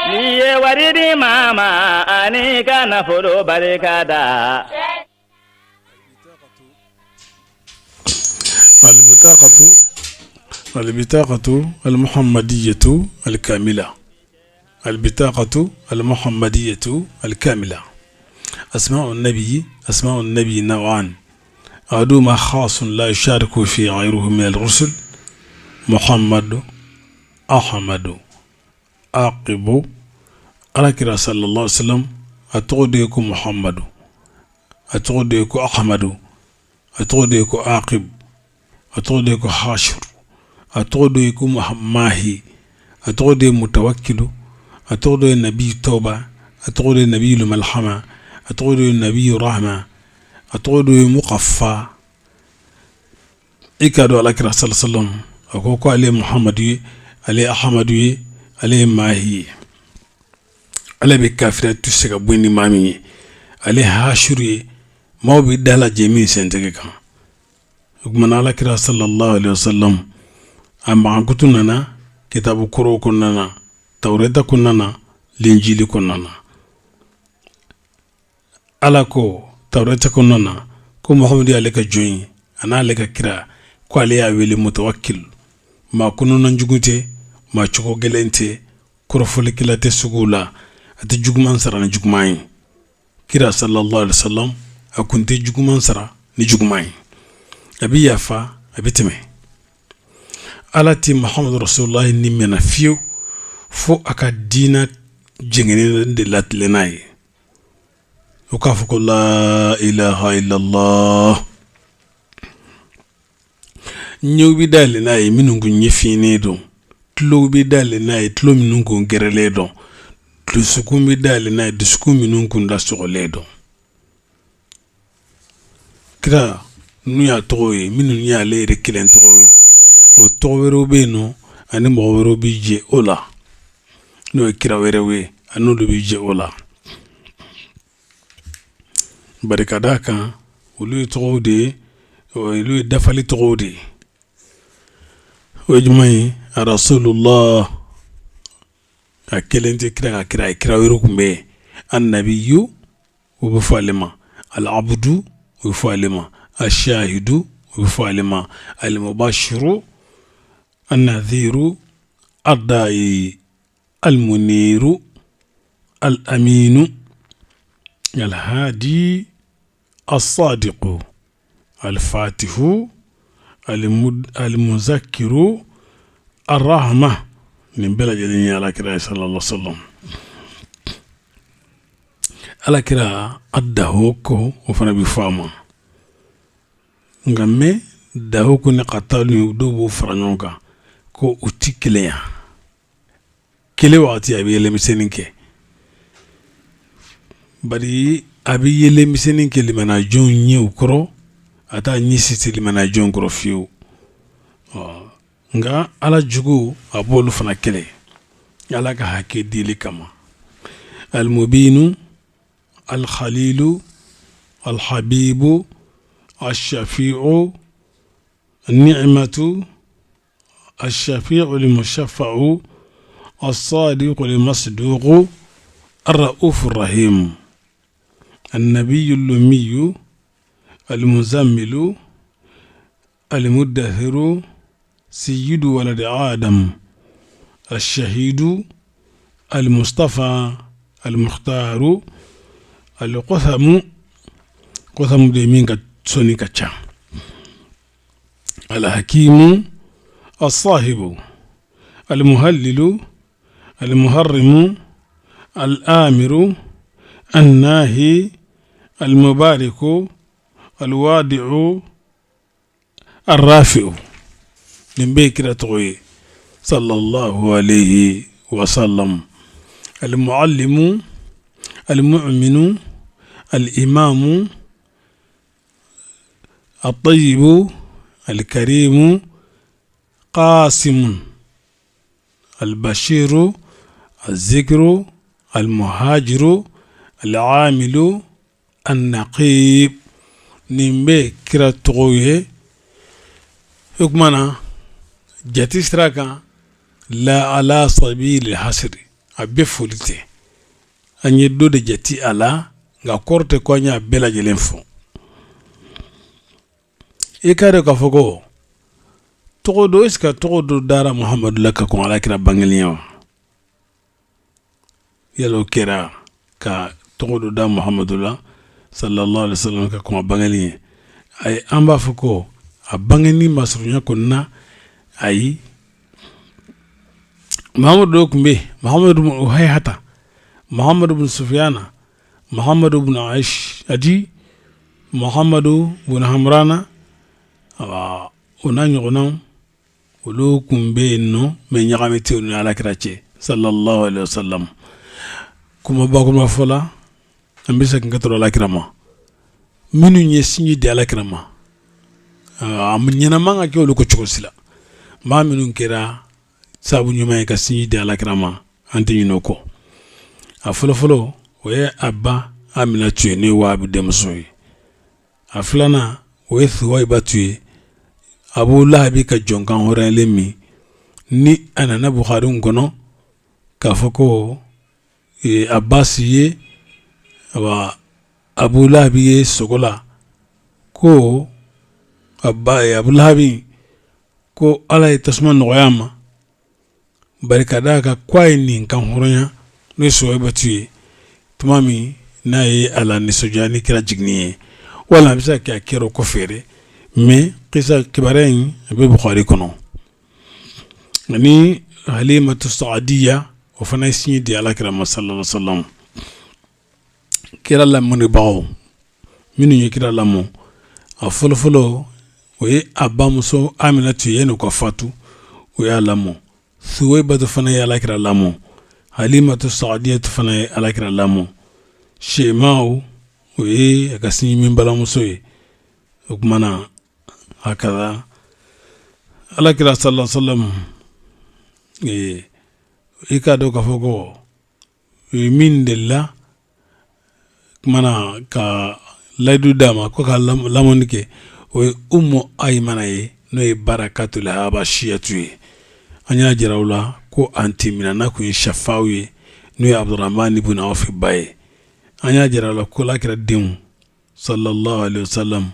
Ni aliye waridi mama ani kana folo barikada البطاقة المحمدية الكاملة. البطاقة المحمدية الكاملة. أسماء النبي نوعان، أحدهما خاص لا يشارك في غيره من الرسل: محمد، أحمد، عاقب. على كرا صلى الله عليه وسلم أتغديك محمد، أتغديك أحمد، أتغديك عاقب، أتغديك حاشر، أتغديك ماهي، أتغدي متوكل، أتغدي النبي توبة، أتغدي النبي الملحمة، أتغدي النبي رحمة، أتغدي مقفى. إكادو على كرا صلى الله عليه وسلم أكوكو عليه محمد، عليه أحمد، عليه ماهي، عليه بكافرة تسيقى بويني مامي، عليه هاشوري ما بيدالا جميع سنتكك. ومن على كرا صلى الله عليه وسلم أما كتننا كتاب كرو كننا، توراة كننا، الإنجيل كننا. على كو توراة كننا كو محمد عليك جوين أنا عليك كرا كو عليه أولي متوكل ما كننا نجوتي ما تشوكو جلنتي كرفولي كلا تسوغولا أتجوكمان سرا نجوكماين كرا صلى الله عليه وسلم أكنتي جوكمان سرا نجوكماين أبي يافا أبي تمي alati Muhammad Rasulullah ni mena fiyo fo aka dina jengene de latlenaye ukafuko la ilaha illallah nyobi dale naye minungu nyefine do tlo bi dale naye tlo minungu ngerele do tlo sukumi dale naye disku minungu ndasole do kra nuya toye minun ya lere kilen toye o tɔgɔwɛrɛw bɛ yen nɔ ani mɔgɔ wɛrɛw bi jɛ o la n'o ye kira wɛrɛw ye ani olu bi jɛ o la bari ka d'a kan olu ye tɔgɔw de ye olu ye dafali tɔgɔw de ye o ye jumɛn ye rasulullah a kelen tɛ kira ka kira ye kira wɛrɛw tun bɛ yen annabiyu o bɛ fɔ ale ma al-abdu o bɛ fɔ ale ma ashahidu o bɛ fɔ ale ma al-mubashiru النذير الداعي المنير الأمين الهادي الصادق الفاتح المذكر الرحمة من بلد جديد على كرا صلى الله عليه وسلم على كرا الدهوكو وفنا بفاما نغمي دهوكو نقطالو دوبو فرانيونكا ko uti kileya kile wakati abi yele miseninke bari abi yele miseninke limana jon nye ukro ata nyisiti limana jon kro fiu nga ala jugu abolu fana kile ala ka hake dili kama al-mubinu al-khalilu al-habibu al-shafi'u النعمة الشفيع المشفع الصادق المصدوق الرؤوف الرحيم النبي الأمي المزمل المدثر سيد ولد آدم الشهيد المصطفى المختار القثم ديمين سوني كتشا الحكيم الصاحب المهلل المحرم الآمر الناهي المبارك الوادع الرافع من بكرة طوي صلى الله عليه وسلم المعلم المؤمن الإمام الطيب الكريم قاسم البشير الذكر المهاجر العامل النقيب نيمبي كرا تغويه حكمنا جاتي سراكا لا على سبيل الحصر a bɛɛ foli tɛ an ye dɔ de jati a la nka kɔrɔ tɛ ko an y'a bɛɛ lajɛlen fɔ i k'a dɔn k'a fɔ ko tɔgɔ dɔ est-ce que tɔgɔ dɔ dara Muhamadu la ka kɔn Alakira bangeli wa yala o kɛra ka tɔgɔ dɔ da Muhamadu la sallallahu alaihi wasallam ka kɔn bangeli ay an b'a fɔ ko a bangeni masurunya kɔnɔna ayi Muhammadu dɔ tun bɛ yen Muhammadu bin Uhayhata Muhammadu bin Sufyana Muhammadu bin Adi Muhammadu bin Hamrana o n'a ɲɔgɔnnaw olu tun bɛ yen nɔ mɛ ɲagami tɛ u ni Alakira cɛ sallallahu alaihi wasallam kuma bakuruba fɔ la an bɛ segin ka tɔrɔ Alakira ma minnu ye sinji di Alakira ma a ɲɛnama ka kɛ olu ko cogo si la maa minnu kɛra sabu ɲuman ye ka sinji di Alakira ma an tɛ ɲinɛ o kɔ a fɔlɔfɔlɔ o ye a ba Aminatu ye n'o ye Wahabu denmuso ye a filanan o ye Thuwaibatu ye Abu Lahabi ka jɔnkan hɔrɔnyalen min ni a nana Bukhari kɔnɔ k'a fɔ ko Abasi ye Abu Lahabi ye sogo la ko Abu Lahabi ko Ala ye tasuma nɔgɔya ma bari ka d'a kan ko a ye nin kan hɔrɔnya n'o ye Thuwaibatu ye tuma min n'a ye a la nisɔndiya ni kɛra jiginni ye wala a bɛ se ka kɛ a kɛra o kɔfɛ dɛ mais kisa kibaruya in a bɛ Bukhari kɔnɔ ani Halimatu Saadiya o fana ye sinji di Alakira ma sallallahu alaihi wasallam kira lamɛnbagaw minnu ye kira lamɛn a fɔlɔfɔlɔ o ye a bamuso Aminatu ye yanni ka fatu o y'a lamɛn Thuwaibatu fana ye Alakira lamɛn Halimatu Saadiya fana ye Alakira lamɛn Shemaw o ye a ka sinji min balamuso ye o kumana hakada Alakira sallallahu alaihi wasallam i k'a dɔn k'a fɔ ko min delila kumana ka layidu d'a ma ko ka lamɔni kɛ o ye Ummu Aymana ye n'o ye Barakatul Habashiyatu ye an y'a jira u la ko an timina n'a kun ye Shafaw ye n'o ye Abdurrahman ibn Awf ba ye an y'a jira u la ko Alakira denw sallallahu alaihi wasallam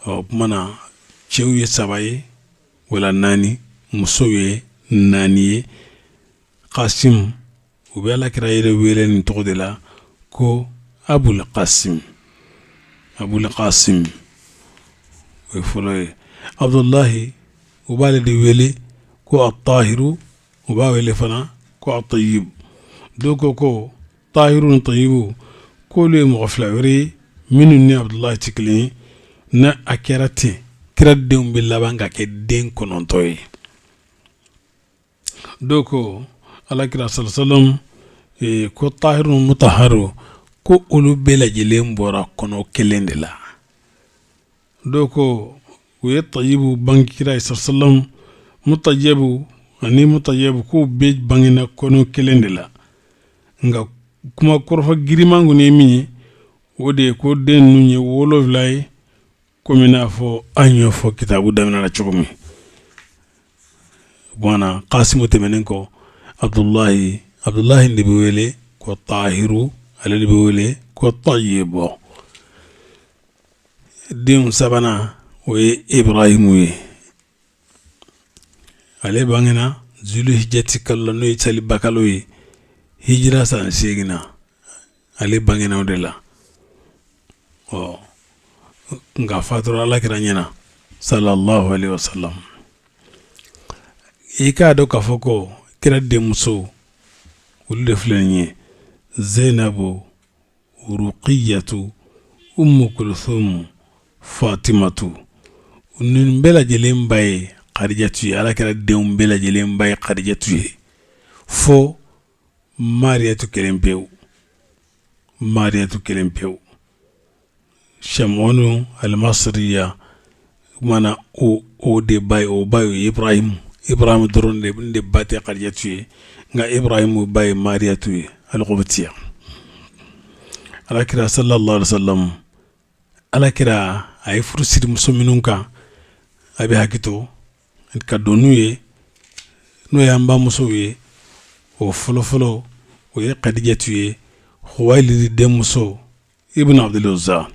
o kumana cɛw ye 3 ye wala 4 musow ye 4 ye Qasim u bɛ Alakira yɛrɛ wele nin tɔgɔ de la ko Abul Qasim o ye fɔlɔ ye Abdullahi u b'ale de wele ko At-Tahiru u b'a wele fana ko At-Tayyib dɔw ko Tahiru ni Tayyibu k'olu ye mɔgɔ 2 wɛrɛ ye minnu ni Abdullahi tɛ kelen ye na a kɛra ten kira denw bɛ laban ka kɛ den 9 ye dɔw ko Alakira sallallahu alaihi wasallam ko Tahiru Mutahharu ko olu bɛɛ lajɛlen bɔra kɔnɔ kelen de la dɔw ko u ye Tayyibu bange kira ye sallallahu alaihi wasallam Mutayyibu ani Mutayyibu k'u bɛɛ bangena kɔnɔ kelen de la nka kuma kɔrɔfɔ giriman kɔni ye min ye o de ye ko den ninnu ye 7 ye komi n'a fɔ an y'o fɔ kitabu daminɛ la cogo min bɔnna Qasimu tɛmɛnen kɔ Abdullahi de bɛ wele ko Tahiru ale de bɛ wele ko Tayyibu den 3nan o ye Ibrahimu ye ale bangena Zulhijjati kalo n'o ye seliba kalo ye hijira san 8 na ale bangena o de la nka fatura Alakira ɲɛna sallallahu alaihi wasallam i k'a dɔn k'a fɔ ko kira denmuso olu de filɛ nin ye Zainabu Ruqiyatu Ummu Kulthum Fatimatu ninnu bɛɛ lajɛlen ba ye Khadijatu ye Alakira denw bɛɛ lajɛlen ba ye Khadijatu ye fo Mariyatu kelen pewu Shamonu al-Masriya mana o de ba ye Ibrahim dɔrɔn de ba tɛ Khadijatu ye nka Ibrahim ba ye Mariyatu ye al-Qubtiya Alakira sallallahu alaihi wasallam Alakira a ye furu siri muso minnu kan a bɛ hakito ka don n'u ye n'o ye an bamusow ye o fɔlɔfɔlɔ o ye Khadijatu ye Khuwailid denmuso ibn Abdul Uzza.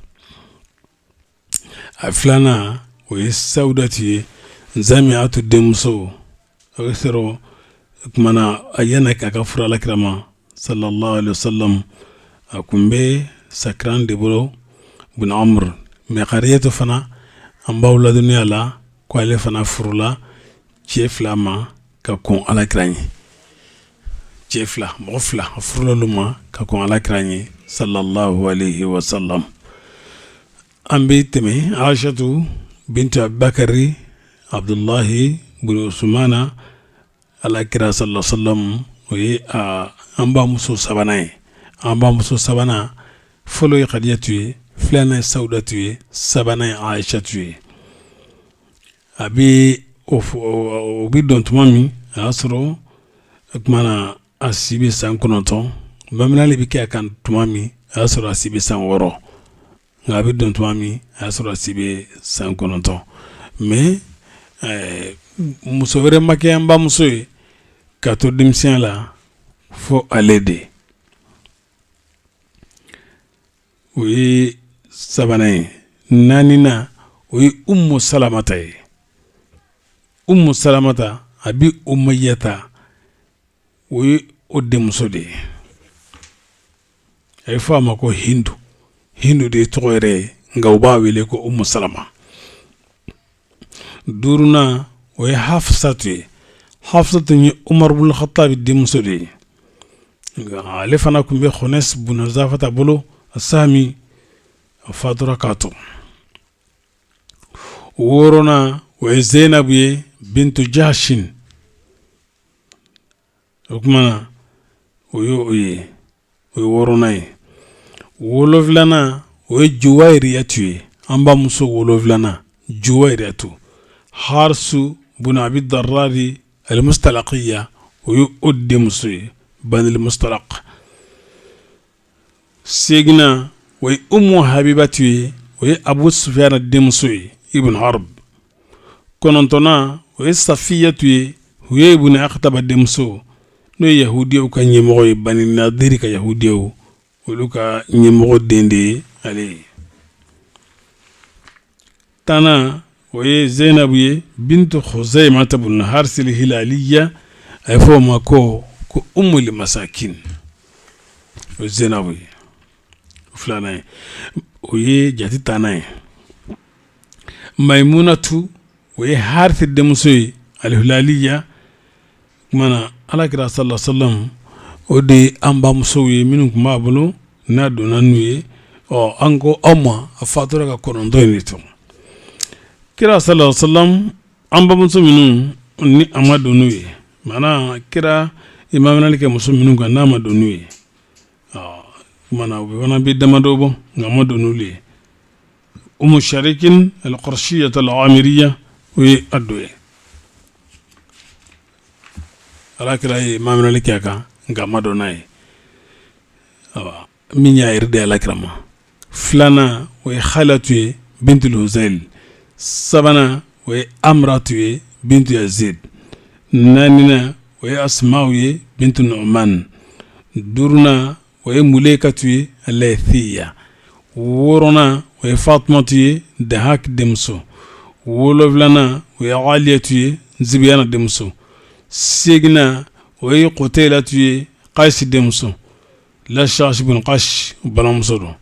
A filanan o ye Saudatu ye Zamiatu denmuso o ye sɔrɔ kumana a yana k'a ka furu Alakira ma sallallahu alaihi wasallam a kun bɛ sakiran de bolo bin Amr mais Khadijatu fana an b'aw ladɔnniya la ko ale fana furula cɛ fila ma ka kɔn Alakira ɲɛ. Cɛ fila mɔgɔ fila a furula olu ma ka kɔn Alakira ɲɛ sallallahu alaihi wasallam. An bɛ tɛmɛ Aishatu bintu Abubakari Abdullahi bin Usmana Alakira sallallahu alaihi wasallam o ye an ba muso sabanan ye. An ba muso sabanan fɔlɔ ye Khadijatu ye, filanan ye Saudatu ye, sabanan ye Aishatu ye. A bɛ o bɛ dɔn tuma min a y'a sɔrɔ kumana a si bɛ san 9 bamananli bɛ kɛ a kan tuma min a y'a sɔrɔ a si bɛ san 6 nka a bɛ dɔn tuma min a y'a sɔrɔ a si bɛ san 9 mais muso wɛrɛ ma kɛ an bamuso ye ka to denmisɛnya la fo ale de o ye sabanan ye. Naaninan o ye Ummu Salamata ye. Ummu Salamata a bi Umayyata o ye o denmuso de ye. A ye fɔ a ma ko Hindu. Hindu de ye tɔgɔ yɛrɛ ye nka u b'a wele ko Ummu Salama. Duurunan o ye Hafsatu ye. Hafsatu ye Umar ibn Khattab denmuso de ye. Nka ale fana kun bɛ Khunes ibn Zafata bolo a Sahmi a fatura k'a to. Wɔɔrɔnan o ye Zainabu ye bintu Jahshin. O kumana o ye wɔɔrɔnan ye. Wolonfilanan o ye Juwayriyatu ye. An ba muso wolonfilanan Juwayriyatu. Harsu bin Abi Darrari al-Mustalaqiya o ye o denmuso ye Banil Mustalaq. Seginan o ye Ummu Habibatu ye o ye Abu Sufyan denmuso ye Ibn Harb. Kɔnɔntɔnnan o ye Safiyatu ye o ye Ibn Akhtab denmuso n'o ye Yahudiyaw ka ɲɛmɔgɔ ye Bani Nadiri ka Yahudiyaw olu ka ɲɛmɔgɔ den de ye ale ye. Tannan o ye Zainabu ye bintu Khuzaymata ibn Harith al-Hilaliya a ye fɔ o ma ko Ummul Masakin. O ye Zainabu ye. Filanan ye o ye jati tannan ye. Maimunatu o ye Harith denmuso ye al-Hilaliya kumana Alakira sallallahu alaihi wasallam o de an bamusow ye minnu tun b'a bolo n'a donna n'u ye an ko aw ma a fatura ka 9 de to. Kira sallallahu alaihi wasallam an bamuso minnu ni a ma don n'u ye mana kira imaminali kɛ muso minnu kan n'a ma don n'u ye kumana u fana bɛ damadɔ bɔ nka ma don n'u ye. Umu Sharikin al-Qurashiyya al-Amiriya o ye a dɔ ye. Alakira ye maminali kɛ a kan nka ma don n'a ye min y'a yɛrɛ de Alakira ma. Filanan o ye Khalatu ye bintul Huzayl. Sabanan o ye Amratu ye bintu Yazid. Naaninan o ye Asma'u ye bintu Nu'man. Duurunan o ye Mulaykatu ye al-Laythiya. Wɔɔrɔnan o ye Fatumatu ye Dahak denmuso. Wolonfilanan o ye Aliyatu ye Zibiyana denmuso. Seginan o ye Qutaylatu ye Qaysi denmuso. Lashash ibn Qash balamuso don.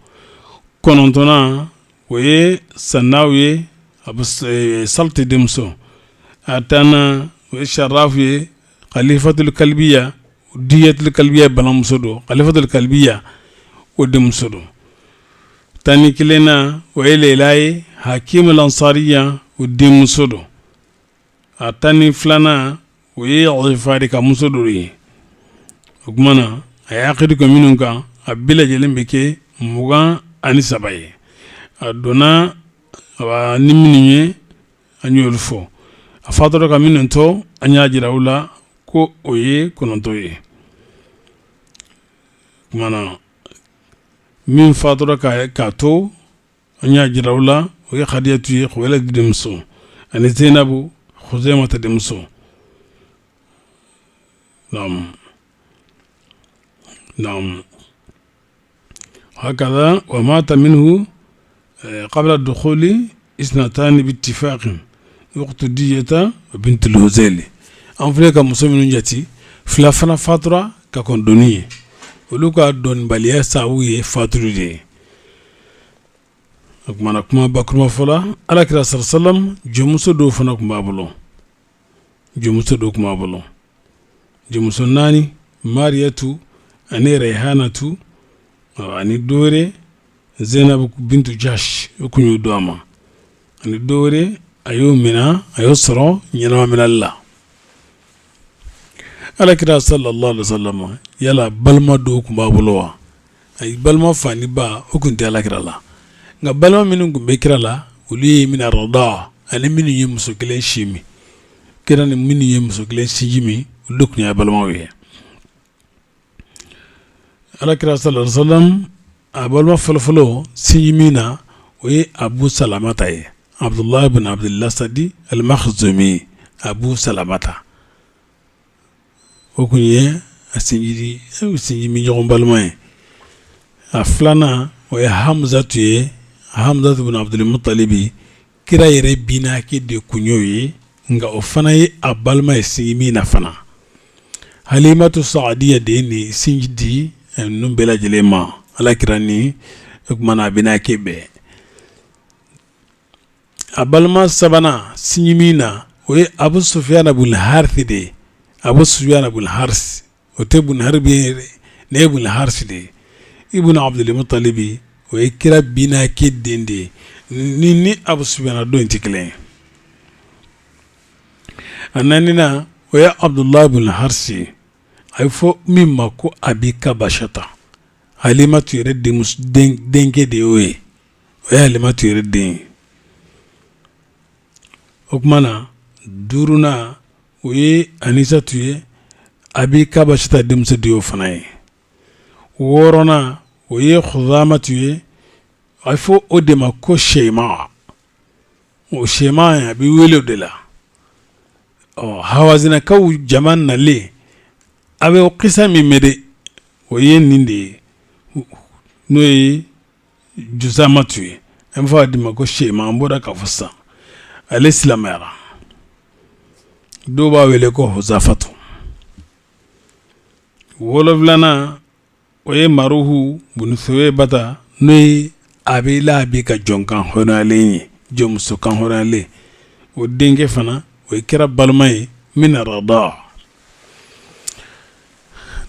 Kɔnɔntɔnnan o ye Sannaw ye Salti denmuso. A tannan o ye Sharafu ye Khalifatul Kalbiya Diyatul Kalbiya balamuso don. Khalifatul Kalbiya o denmuso don. Tani kelennan o ye Layla ye Hakim al-Ansariya o denmuso don. A tani filanan o ye Ghifari ka muso dɔ ye. O kumana a ye akidu kɛ minnu kan a bɛɛ lajɛlen bɛ kɛ 23 ye. A donna ni minnu ye an y'olu fɔ. A fatura ka minnu to an y'a jira u la ko o ye 9 ye. Kumana min fatura k'a to an y'a jira u la o ye Khadijatu ye Khuwailid denmuso ani Zainabu Khuzaymata denmuso. نعم هكذا ومات منه قبل الدخول 2 باتفاق وقت دية بنت الهزيل أنفلك مسلمين جاتي فلافنا فاترة ككون دونية ولوكا دون باليا ساوية فاترة دي أكمل أكمل بكرة فلا على كلا صلى الله عليه وسلم جموس دو فنك مابلو جموس دو كمابلو جموس ناني مارياتو أني ريحانة أني دوري زينب بنت جاش يكون دوما أني دوري أيو منا أيو سرو ينام من الله على كده صلى الله عليه وسلم يلا بلما دوك بابلوا أي بلما فاني با وكنت على كده الله بلما منو بكرة لا ولي من الرضاع أنا منو يمسكلين شيمي كده منو يمسكلين شيمي ولكني بلما ويه على كده صلى الله عليه وسلم بلما فلفلو سيمينا وي أبو سلامة عبد الله بن عبد الله السدي المخزومي أبو سلامة وكنيه أسنجي أسنجي من يوم بالماء أفلانا ويا حمزة بن عبد المطلب كرا يربينا كده كنيوي nga ofanaye abalma esimi na fana halimatu saadiya deni sinjidi numbela jelema ala kirani mana bina kebe abalma sabana sinjimina we abu sufyan abul harth de abu sufyan abul harth otebun harbi ne abul harth de ibn abdul muttalib we kira bina kidende ni abu sufyan do intikle ananina we abdullah ibn harsi ay fo mimma ko abika bashata halimatu yredde denke de we halimatu yredde okmana duruna we anisa tuye abika bashata demse dio fanaye worona we khudama tuye ay fo odema ko shema o shema ya bi welo de la hawazina kaw jaman na le abe qisa mi mede o yeninde noy jusamatu en fa dima ko shema mboda ka fassa al-islamara do ba wele ko huzafatu woloflana o ye maruhu bunsowe bata noy abe la bi ka jonkan honale jomso kan honale o denge fana ويكرا بالماي من الرضاع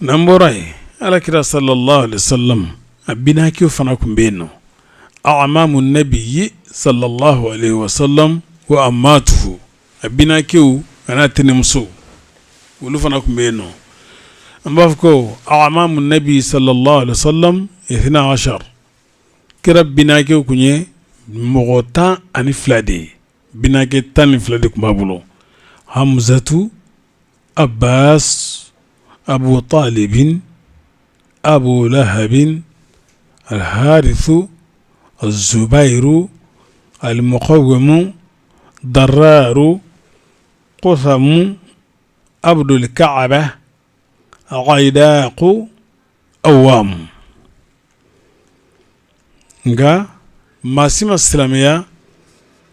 نمبراي على كرا صلى الله عليه وسلم أبنا كيو فناكم بينه أعمام النبي صلى الله عليه وسلم وأماته أبنا كيو أنا تنمسو ولو فناكم بينه أمبافكو أعمام النبي صلى الله عليه وسلم 12 كرا بنا كيو كنيه مغوطان أني فلادي بناكي تاني فلادك مابلو حمزة عباس أبو طالب أبو لهب الحارث الزبير المقوم ضرار قثم عبد الكعبة عيداق أوام nga masima islamiyya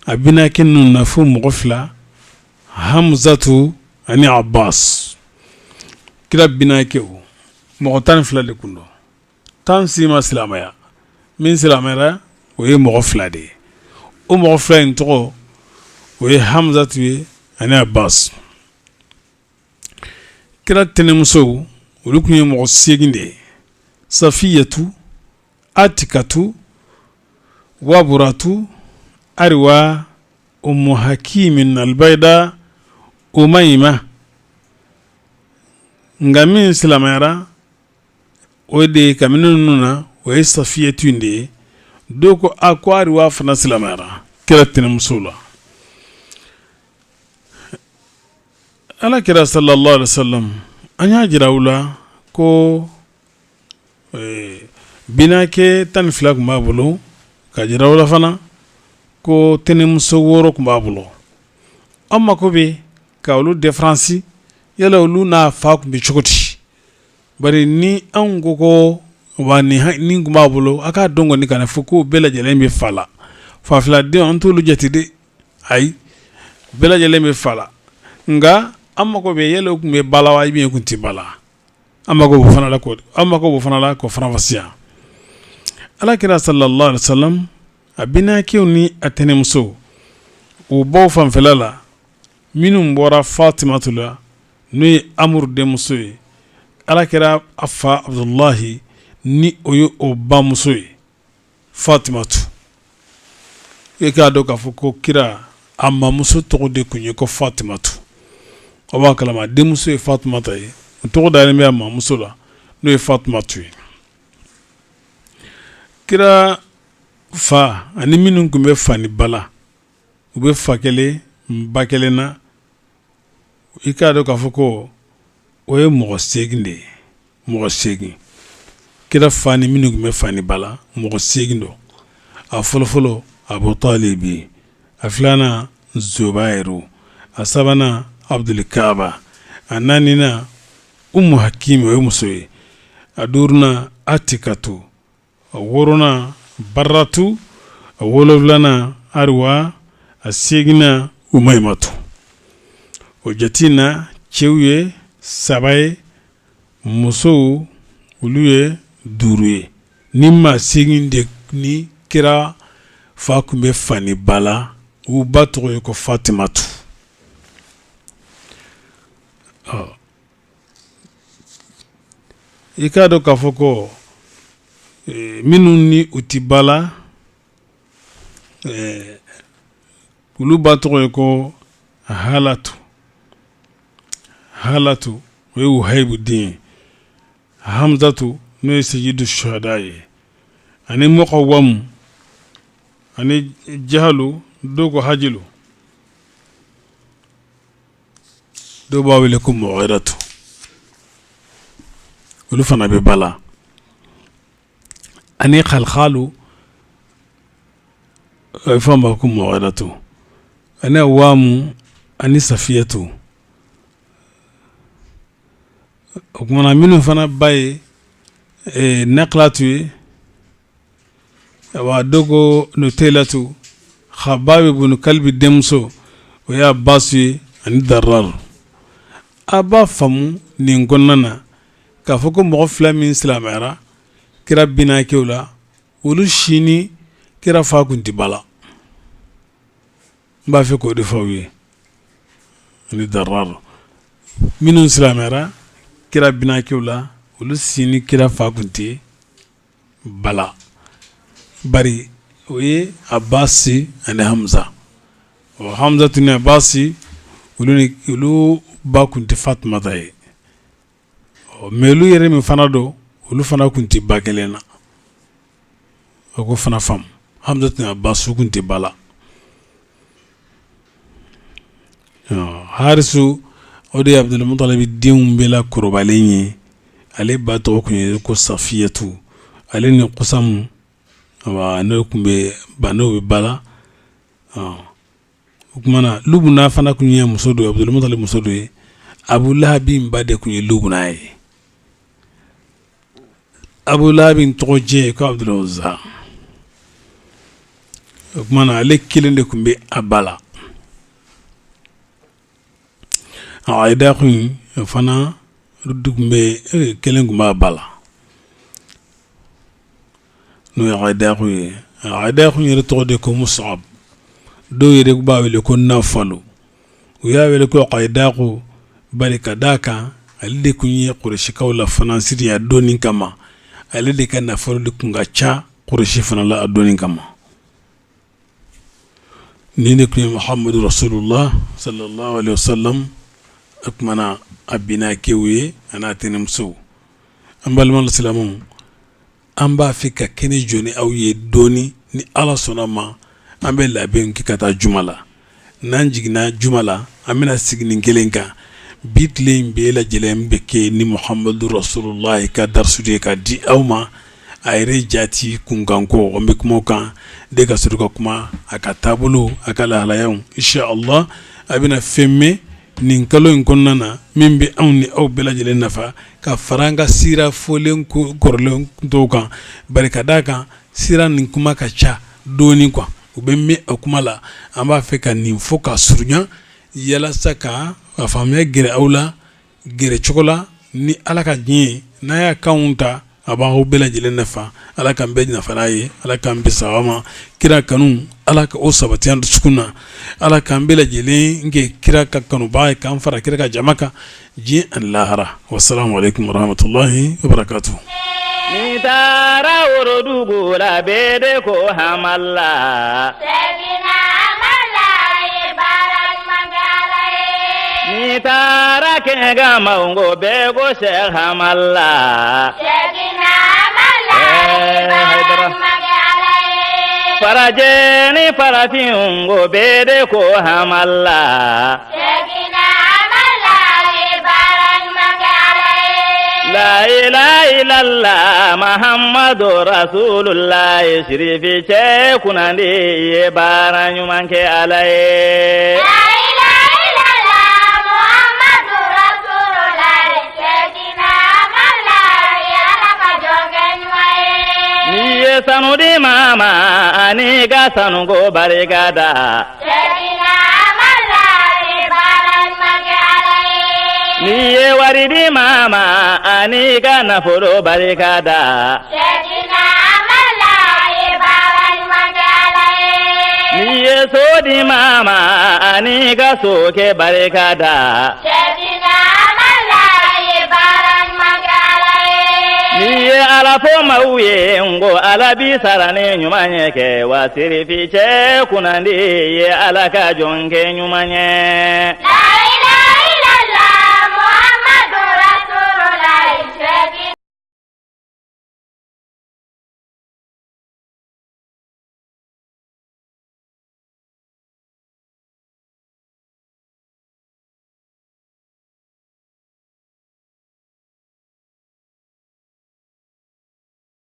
abina kinu nafu mugfla hamzatu ani abbas kila bina kew mogotan fla de kundo tan sima islamaya min islamara we mugfla de o mugfla into we hamzatu ani abbas kila tenemso ulukunye mugo seginde safiyatu atikatu waburatu أروى أم حكيم البيضاء أميمة نغامين سلاميرا ودي كامينونا ويصفية تندي دوكو أكواري وافنا سلاميرا كرتنا مسولا على كرا صلى الله عليه وسلم أنيا جراولا كو بناكي تنفلاك مابلو كجراولا فنا ko tenemso woro kumbabulo amma ko be kawlu de franci yala lu na fa ko be chokoti bari ni an ko wa ni kuma bolo aka dongo ni kana fuko bela jelen be fala fa fila de on tulu jatide ay bela jelen be fala nga amma ko be yelo ko be bala wa be kunti bala amma ko fana la ko fana wasiya ala kira sallallahu alaihi wasallam abina kiwni atene muso o bo fan felala minum bora fatimatula nuy amur de muso ala kira afa abdullahi ni oyo o ba muso fatimatu e ka do ka fuko kira amma muso to de kunye ko fatimatu o ba kalama de muso fatimata yi to da ne amma muso la no fatimatu kira fa ani minun kumbe fani bala ube fakele mbakele na ikado ka fuko oye mogo seginde mogo segin kira fani minun kumbe fani bala mogo segindo a folo Abu Talibi aflana Zubairu asabana Abdul Kaaba ananina Ummu Hakim oye musoye adurna Atikatu worona Barratu wolowlana Arwa asigina Umaymatu o jatina cewye sabaye muso uluye duruye nimma siginde ni kira fa kumbe fani bala u batoye ko Fatimatu ikado kafoko minnu ni uti bala ulu batoye ko halatu we uhaybu din hamzatu no sayyidu shuhada'i ani muqawwam ani jahalu dogo hajilu do bawile ko mu'iratu ulu fana be bala ani khalkhalu fama ko mu'iratu ani awamu ani safiyatu okumana minu fana baye naqlatu wa dogo no telatu khababi bunu kalbi demso o ya basu ani darar aba famu ni ngonnana ka foko mo flami islamera kira bina kewla wulu shini kira fa kunti bala mba fe ko de fawi ani darar minu islamera kira bina kewla wulu shini kira fa kunti bala bari oye Abasi ani Hamza o Hamza tuni Abasi ulu ba kunti Fatima taye o melu yere mi fana do ulu fana kunti bakelena o ko fana fam Hamza tuni Abasi kunti bala Harisu ode Abdul Muttalib dium bela kurbalenye ale ba to kunye ko Safiyatu ale ni Qusam wa no kumbe bano be bala kumana lubuna fana kunye musodo Abdul Muttalib musodo Abu Lahab mbade kunye lubuna ye Abu Lahab toje ko Abdul Uzza kumana ale kilende kumbe abala aida kun fana dugumbe kelen kumba abala no aida kun yere to de ko Mus'ab do yere ko bawele ko Nafalu uya wele ko aida ko barika daka alide kunye Quraysh kawla fana siriya donin kama alide kan Nafalu de kunga cha Quraysh fana la donin kama nini kunye Muhammadu Rasulullah sallallahu alaihi wasallam akmana abina kewe ana tenimso ambal mal salamu amba fika kene joni aw ye doni ni ala sonama ambe laben ki kata jumala nanjigna jumala amina signin kelenka bitlen be la jelem beke ni Muhammadu Rasulullah ka darsude ka di awma ayre jati kunganko ombe kumoka de ka suruka kuma aka tabulu aka la halayon insha Allah abina femme nin kalo in kɔnɔna na min bɛ anw ni aw bɛɛ lajɛlen nafa ka fara an ka sira fɔlen kɔrɔlen dɔw kan bari ka d'a kan sira nin kuma ka ca dɔɔni quoi u bɛ mɛn a kuma la an b'a fɛ ka nin fɔ ka surunya yalasa ka a faamuya gɛrɛ aw la gɛrɛ cogo la ni ala ka diɲɛ ye n'a y'a kanw ta a b'aw bɛɛ lajɛlen nafa ala k'an bɛɛ nafa n'a ye ala k'an bɛ sawa ma kira kanu ala ka o sabati an dusukun na ala k'an bɛɛ lajɛlen kɛ kira ka kanuba ye k'an fara kira ka jama kan diɲɛ ani lahara wassalamu alaikum warahmatullahi wabarakatuh. Ni taara worodugu la bɛɛ de ko hamala. Segina amala ye baara ɲuman kɛ Ala ye. Ni taara kɛnɛga mango bɛɛ ko Sɛk Hamala. Segina amala ye baara ɲuman kɛ Ala ye. Farajɛ ni farafin ko bɛɛ de ko Hamala. Segina amala ye baara ɲuman kɛ Ala ye. La ilaha illallah Muhammadu Rasulullah Shirifi cɛ kunnandi ye baara ɲuman kɛ Ala ye. La ilaha illallah Muhammadu Rasulullah Segina amala ye Ala ka jɔn kɛ ɲuman ye. Ni ye sanu di mama ani ka sanuko barika da. Segina amala ye baara ɲuman kɛ Ala ye. Ni ye wari di mama ani ka nafolo barika da. Segina amala ye baara ɲuman kɛ Ala ye. Ni ye so di mama ani ka so kɛ barika da. Segina amala ye baara ɲuman kɛ Ala ye. Ni ye ala fɔ maaw ye ngo ala bi sara ni ɲuman ye kɛ wa sirifi cɛ kunnandi ye ala ka jɔn kɛ ɲuman ye. La